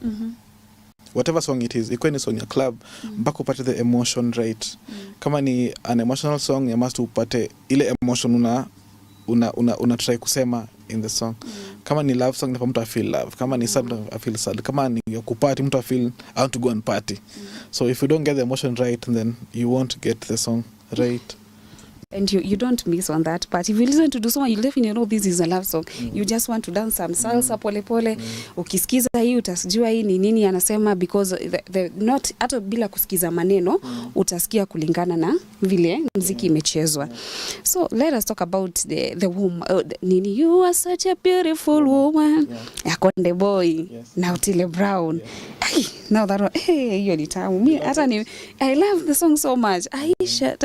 Whatever song it is, iko ni song ya club, mpaka upate the emotion right. Kama ni an emotional song, you must upate ile emotion una try kusema in the song. Kama ni love song, mtu I feel love. Kama ni sad, I feel sad. Kama ni kupati, mtu I feel I want to go and party. So if you don't get the emotion right, then you won't get the song right. And you don't miss on that part. If you listen to Dusuma, you definitely know this is a love song. You just want to dance some salsa pole pole. Ukisikiza hii utasijua hii ni nini anasema, because the not hata bila kusikiza maneno utasikia kulingana na vile muziki imechezwa. So let us talk about the woman. Nini, you are such a beautiful woman. Akonde Boy, na Otile Brown. Now that one, hey, hiyo ni tamu. Mi hata ni I love the song so much. Aisha,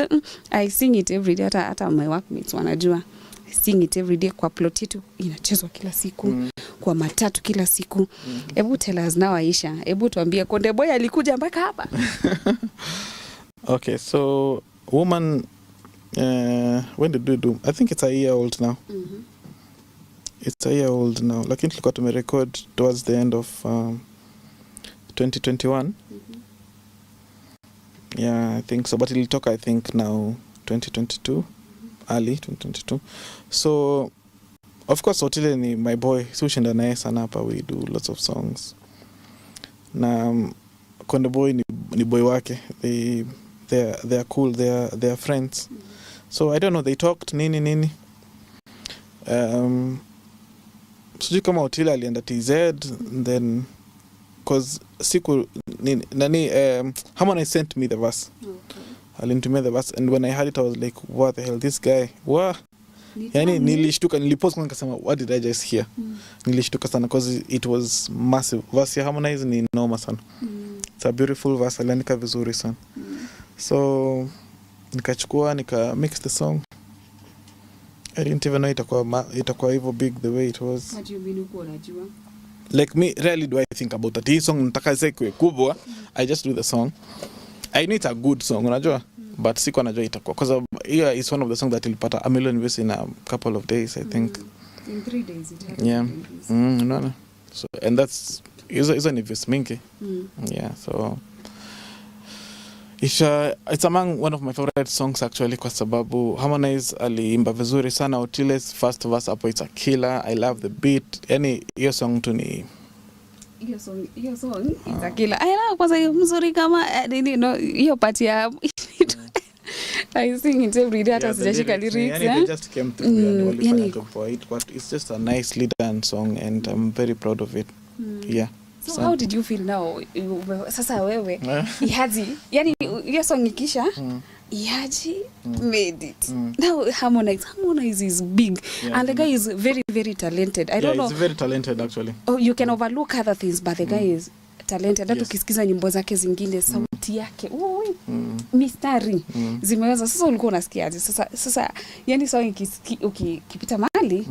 I sing it every day. Hata my workmates wanajua. I sing it every day kwa plot yetu inachezwa kila siku. Kwa matatu kila siku. Ebu tell us now Aisha. Ebu tuambie Konde Boy alikuja mpaka hapa. Okay, so Woman, when did we do? I think it's a year old now. It's a year old now. Lakini tulikuwa tumerecord towards the end of 2021. Yeah, I think so. But it'll talk, I think, now 2022, early 2022. So, of course, Otile ni my boy. Sushinda naye sana hapa. We do lots of songs. Na Konde Boy ni boy wake. They're cool. They're friends. So I don't know. They talked nini. Sijui kama Otile alienda TZ, then because siku Harmonize sent me the verse. Okay. Alinitumia the verse, and when I heard it I was like, what the hell, this guy, what? Yani nilishtuka, nilipose kwa nikasema, what did I just hear? Nilishtuka sana because it was massive. Verse ya Harmonize ni noma sana. It's a beautiful verse, aliandika vizuri sana. So nikachukua mix the song. I didn't even know itakuwa hivyo big the way it was. What you mean uko unajua? Like me, rarely do I think about that. Hii song nataka iwe kubwa. I just do the song. I know it's a good song, unajua? But siko najua itakuwa. Because here is one of the songs that ilipata 1 million views in a couple of days, I think. In 3 days it happened. Yeah. No. So, and that's, hizo ni views mingi. Yeah, so it's among one of my favorite songs actually kwa sababu Harmonize aliimba vizuri sana. Otile's first verse hapo, it's a killer. I love the beat. Yani hiyo song tu ni hiyo song it's a killer. I love kwanza mzuri kama nini no hiyo part ya I sing it every day hata sijashika lyrics. They just came through and only for it, but it's just a nicely done song and I'm very proud of it. Yeah. So how did you feel now? Sasa wewe Ihaji, yani hiyo song ikisha Ihaji made it. Now Harmonize is big, and the guy is very, very talented. I don't know. He's very talented actually. Oh, you can overlook other things, but the guy is talented. Hata ukisikiza nyimbo zake zingine, sauti yake, mistari zimeweza. Sasa ulikuwa unasikiaje? Sasa yani song ukipita mahali,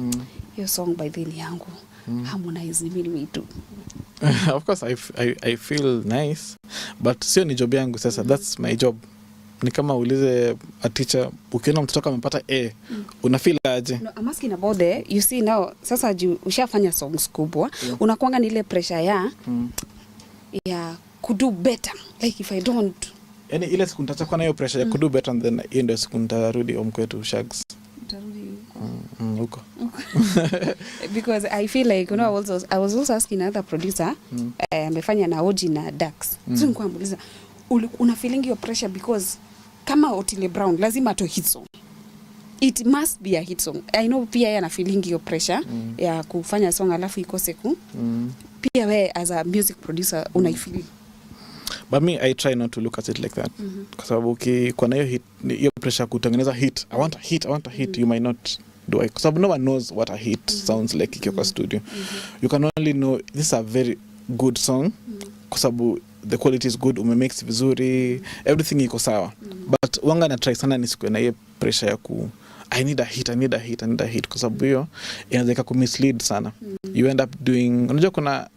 hiyo song by then yangu. Harmonize ni mimi tu. Of course I feel nice, but sio ni job yangu sasa. That's my job. Ni kama ulize a teacher, ukiona mtoto kama amepata A, unafeel aje? No, I'm asking about the, you see now, sasa ushafanya songs kubwa, unakuanga ni ile pressure ya could do better. Like if I don't. Yani ile siku nitakuwa na hiyo pressure ya could do better, and then hiyo ndio siku nitarudi home kwetu Shags. Because I feel like, you know, I was also asking another producer, amefanya na Oji na Dax. So nilikuwa namuuliza, una feeling your pressure because kama Otile Brown lazima to hit song. It must be a hit song. I know pia yeye ana feeling your pressure ya kufanya song alafu ikose pia wewe as a music producer unaifeel. But me, I try not to look at it like that. Kwa sababu kwa na hiyo pressure kutengeneza hit, I want a hit, you might not do it. Kwa sababu no one knows what a hit sounds like ikiwa kwa studio. You can only know this is a very good song kwa sababu the quality is good, umemix vizuri, everything iko sawa. But wanga na try sana nisikuwe na hiyo pressure ya I need a hit kwa sababu hiyo inaweza kumislead sana. You end up doing, unajua kuna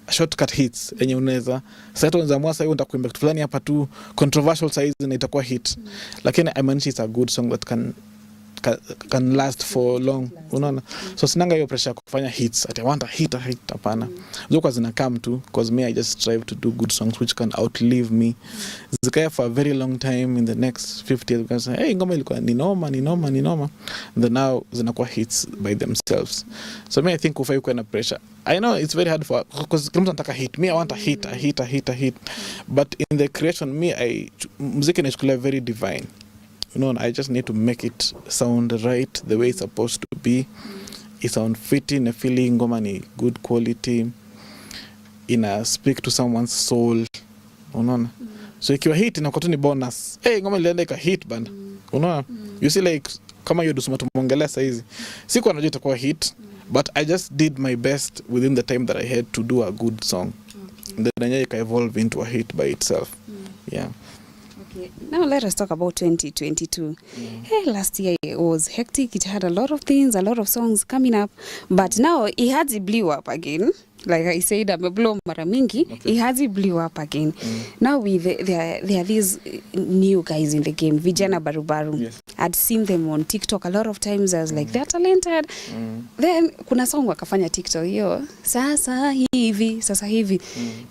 shortcut hits yenye unaweza sasa unaweza mwasa hiyo nitakuimba kitu fulani hapa tu controversial size na itakuwa hit, lakini I mean it's a good song that can last for long, unaona. So sinanga hiyo pressure kufanya hits ati I want a hit hapana. Zoka zina come tu because me I just strive to do good songs which can outlive me, zikae for a very long time. In the next 50 years because hey ngoma ilikuwa ni noma, and then now zinakuwa hits by themselves. So me I think ufai kuwa na pressure. I know it's very hard for because kama nataka hit, me I want a hit, but in the creation me muziki inachukulia very divine. You know, I just need to make it sound right the way it's supposed to be. It sound fitting, a feeling, ngoma ni good quality, speak to someone's soul. Unaona? So ikiwa hit inakuwa tu ni bonus. Hey, ngoma ilienda ika hit bana. Unaona? You see like kama hiyo dusuma tumongelea saa hizi. Sikuwa najua itakuwa hit, but I just did my best within the time that I had to do a good song. then yenyewe ika evolve into a hit by itself. Yeah. Okay, now let us talk about 2022. Hey, last year it was hectic. It had a lot of things, a lot of songs coming up. But now Ihaji blew up again. Like I said, I'm a blow mara mingi. Ihaji blew up again. Now there are these new guys in the game, Vijana Barubaru. Yes. I'd seen them on TikTok a lot of times. I was like, they're talented. Then kuna song wakafanya TikTok hiyo, sasa hivi.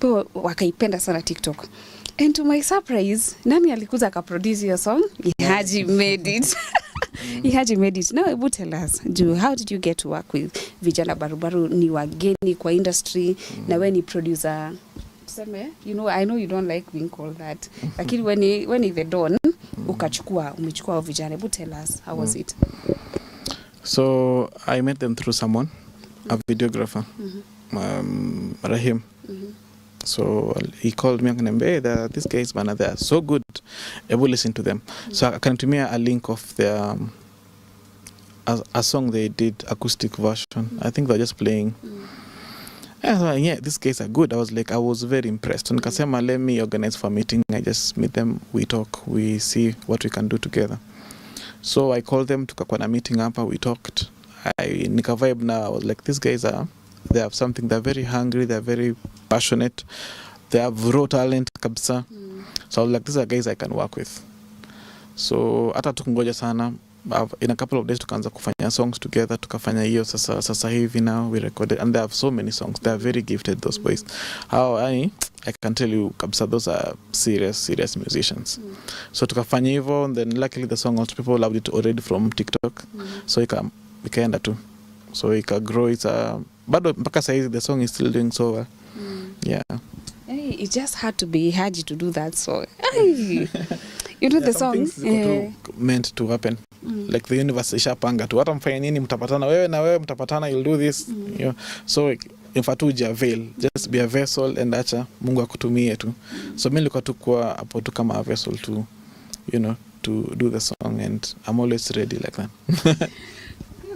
Po wakaipenda sana TikTok. And to my surprise, nani alikuza akaproduce your song? Ihaji Made It. Ihaji Made It. Now, Ebu tell us, how did you get to work with Vijana Barubaru? Ni wageni kwa industry, na we ni producer. You know, I know you don't like being called that. Lakini when the dawn, umechukua vijana. Ebu tell us, how was it? So, I met them through someone, a videographer, Rahim. So he called me and said, hey, these guys, man, they are so good. I will listen to them. So I can to me a link of their a song they did, acoustic version. I think they're just playing. And I was like, yeah, these guys are good. I was very impressed. And Kasema, let me organize for a meeting. I just meet them, we talk, we see what we can do together. So I called them, tukakuwa na meeting hapa, we talked. Nika vibe now. I was like, these guys they have something, they're very hungry, they're very passionate, they have raw talent kabisa. So I was like, these are guys I can work with. So hata tukungoja sana, in a couple of days tukaanza kufanya songs together, tukafanya hiyo sasa hivi now we recorded, and they have so many songs. They are very gifted, those boys. I can tell you kabisa, those are serious musicians. So tukafanya hivyo, and then luckily the song also people loved it already from TikTok. So ikaenda tu, so ika grow. It's bado mpaka saizi the song is still doing so well. Yeah. Hey, it just had to be Ihaji to do that song. Hey. You know the song meant to happen. Like the universe ishapanga tu, hata mfanya nini mtapatana, wewe na wewe mtapatana, you'll do this. You know? So infatuji avail, just be a vessel and acha Mungu akutumie tu. So mimi nilikuwa tu kwa hapo tu kama a vessel to, you know, to do the song, and I'm always ready like that.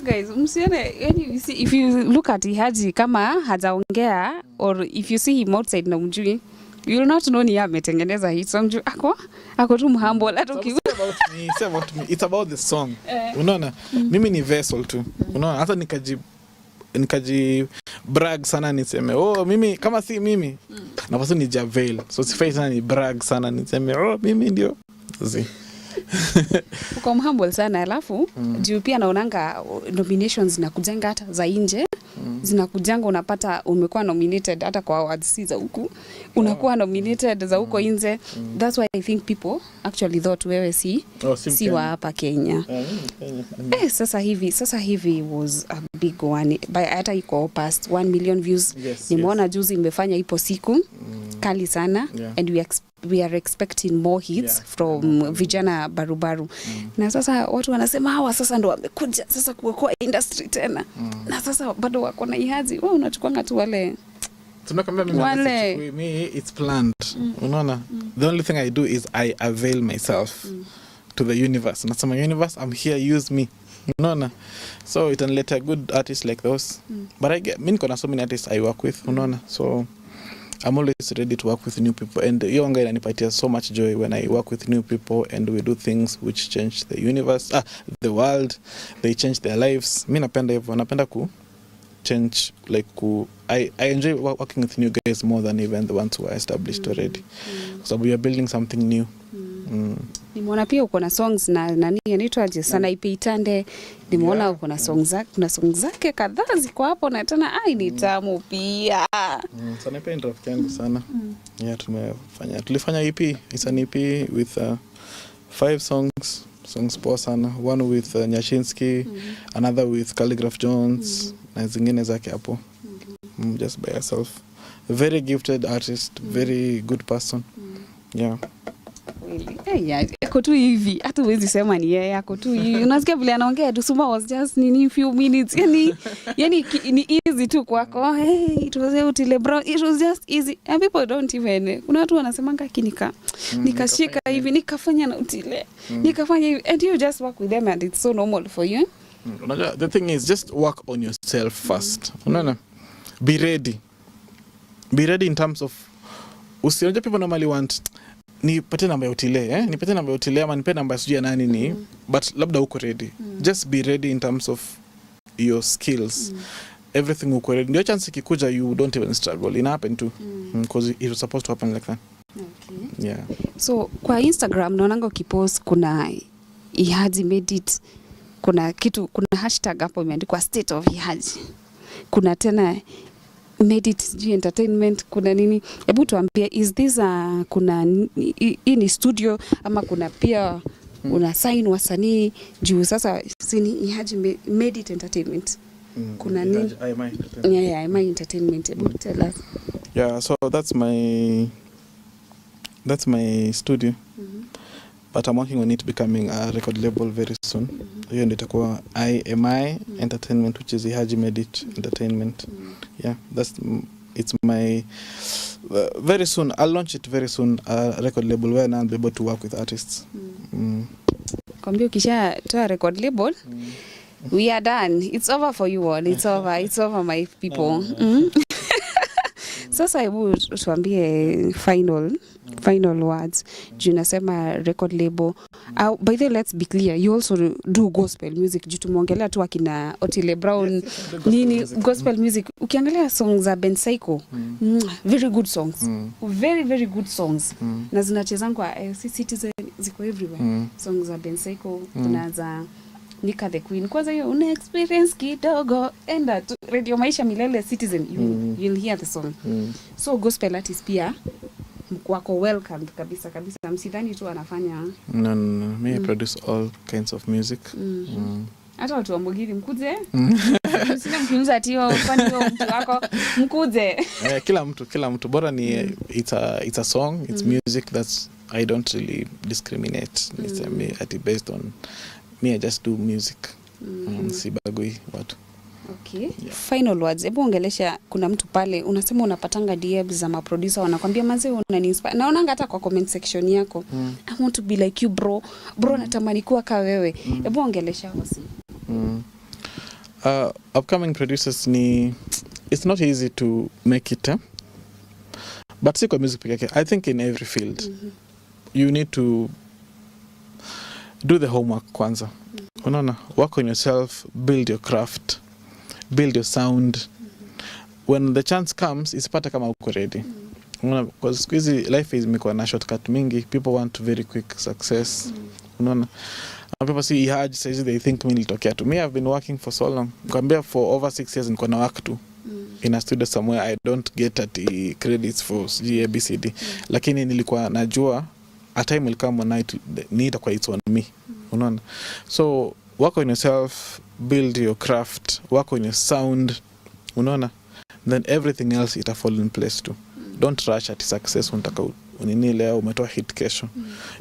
Guys, msione, if you look at Ihaji kama hajaongea, or if you see him outside na mjui, you will not know ni ametengeneza hit song. Ako tu mhambo. It's about me. It's about the song. Unaona? Mimi ni vessel tu. Unaona? Hata nikaji brag sana niseme, oh mimi kama si mimi. Napaswa ni javel. So sifai sana ni brag sana niseme, oh mimi ndio. Uko humble sana, alafu juu pia naonanga nominations zinakujanga hata za nje, zinakujanga unapata umekuwa nominated hata kwa awards za huku, unakuwa nominated za huko nje. That's why I think people actually thought wewe si wa hapa Kenya. Sasa hivi was a big one, by hata iko past 1 million views. Nimeona juzi imefanya ipo siku kali sana, and we are expecting more hits from Vijana Barubaru. Na sasa watu wanasema hawa sasa ndo wamekuja sasa kuokoa industry tena. Na sasa bado wako na Ihaji. Wewe unachukuanga tu wale. Tunakwambia mimi it's planned. Unaona? The only thing I do is I avail myself to the universe. Nasema universe, I'm here, use me. Unaona? So it can let a good artist like those. But mimi niko na so many artists I work with, unaona? So I'm always ready to work with new people, and hiyo nga inanipatia so much joy when I work with new people and we do things which change the universe, the world, they change their lives. Mimi napenda hivyo, napenda ku change, like I enjoy working with new guys more than even the ones who are established already. So we are building something new. Nimeona pia uko na songs na nani anaitwa je sana ipeitande. Nimeona uko na songs zake kadhaa ziko hapo, na tena ni tamu pia. Sana ipe rafiki yangu sana. Yeah, tulifanya EP, it's an EP with 5 songs poa sana. One with Nyashinsky, another with Calligraph Jones, na zingine zake hapo. Just by yourself. A very gifted artist, very good person. Yeah. Ako tu hivi, hata huwezi sema ni yeye, ako tu hivi. Unasikia vile anaongea tu, Suma was just few minutes. Yani ni easy tu kwako. Hey, it was Otile Brown. It was just easy. And people don't even. Kuna watu wanasemanga nikashika hivi, nikafanya na Otile. Nikafanya hivi, and you just work with them and it's so normal for you. The thing is, just work on yourself first. Unaona? Be ready in terms of Usionje people normally want nipatie namba ya Otile, nipatie namba ya Otile ama nipe namba sijui ya nani ni, but labda uko ready. Just be ready in terms of your skills. Everything uko ready. Ndio chance ikikuja you don't even struggle. It happen too. Because it was supposed to happen like that. Okay. Yeah. So kwa Instagram naonanga ukipost kuna Ihaji Made It, kuna hashtag hapo imeandikwa State of Ihaji, kuna tena Made It Entertainment, kuna nini? Hebu tuambie, is this kuna hii ni studio ama kuna pia una sign wasanii juu sasa sini Ihaji Made It Entertainment? Kuna nini? Yeah, my entertainment. Hebu tell us. Yeah, so that's my studio. But I'm working on it becoming a record label very soon. Hiyo ndio itakuwa IMI Entertainment, which is Ihaji Made It Entertainment. Yeah, it's my very soon. I'll launch it very soon. A record label where I'll be able to work with artists. Kwambia ukisha toa record label, we are done. It's over for you all. It's over. It's over, my people. Sasa hebu tuambie final words. Juu nasema record label. By the way, let's be clear. You also do gospel music. Juu tumeongelea tu akina Otile Brown. Nini gospel music. Ukiangalia songs za Ben Psycho. Very good songs. Very, very good songs. Na zinachezangwa Citizen ziko everywhere. Songs za Ben Psycho. Kuna za Nika the Queen. Kwanza hiyo una experience kidogo, enda tu Radio Maisha Milele Citizen, you'll hear the song. So gospel artists pia wako welcome kabisa. Msidhani tu anafanya. No. Me I produce all kinds of music. Hata watu wa Mbogiri mkuze. Sina mkiuza ati ufanye hiyo mtu wako mkuze. Kila mtu bora ni it's a song, it's music that's I don't really discriminate. It's based on me, I just do music. Sibagui watu. Okay. Yeah. Final words. Hebu ongelesha, kuna mtu pale unasema unapatanga DMs za maproducer wanakuambia mazee unani-inspire. Naonanga hata kwa comment section yako. I want to be like you bro. Bro natamani kuwa kama wewe. Hebu ongelesha wasi. Upcoming producers it's not easy to make it. But si kwa music peke yake. I think in every field you need to do the homework kwanza. Unaona, work on yourself, build your craft, build your sound. When the chance comes, isipata kama uko ready. Unaona, because squeezy life is imekuwa na shortcut mingi. People want very quick success. Unaona, people see Ihaji says they think mimi nilitokea tu. Me, I've been working for so long. Nikwambia for over 6 years niko na work tu. In a studio somewhere. I don't get the credits for ABCD. Lakini nilikuwa najua a time will come when I need a it's on me. Unaona? So work on yourself, build your craft, work on your sound. Unaona? Then everything else it'll fall in place too. Don't rush at success unataka unini leo umetoa hit kesho.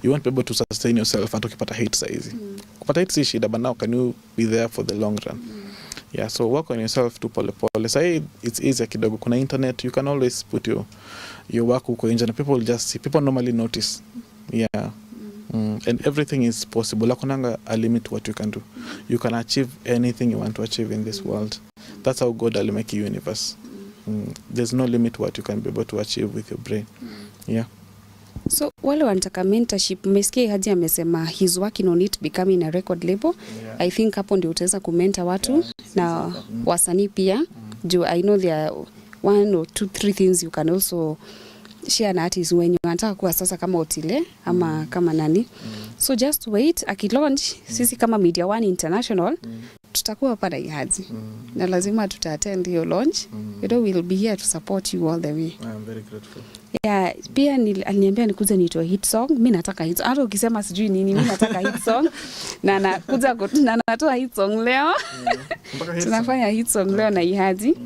You won't be able to sustain yourself hata ukipata hit saizi. Kupata hit si shida, but now can you be there for the long run? Yeah, so work on yourself to pole. Say it's easier kidogo. Kuna internet, you can always put your work uko nje and people will just see. People normally notice. Yeah. And everything is possible. Lakunanga a limit what you can do. You can achieve anything you want to achieve in this world. That's how God will make a universe. There's no limit what you can be able to achieve with your brain. Yeah. So wale wanataka mentorship, mmesikia Ihaji amesema he's working on it becoming a record label. I think hapo ndio utaweza kumenta watu na wasanii pia. I know there are 1 or 2, 3 things you can also share na artists wenye wanataka kuwa sasa kama Otile ama kama nani. So just wait, akilaunch sisi kama Media One International tutakuwa hapa na Ihaji. Na lazima tutaattend hiyo launch. You know, we'll be here to support you all the way. I'm very grateful. Yeah, pia aliniambia nikuze nitoe hit song. Mimi nataka hit song. Hata ukisema sijui nini, mimi nataka hit song. Na natoa hit song leo. Tunafanya hit song leo na Ihaji.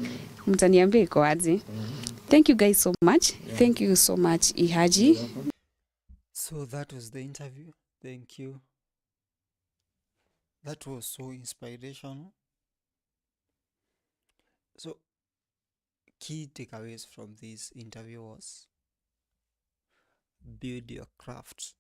Mtaniambia iko aje. Thank you guys so much. Thank you so much, Ihaji. So that was the interview. Thank you. That was so inspirational. So, key takeaways from this interview was build your craft.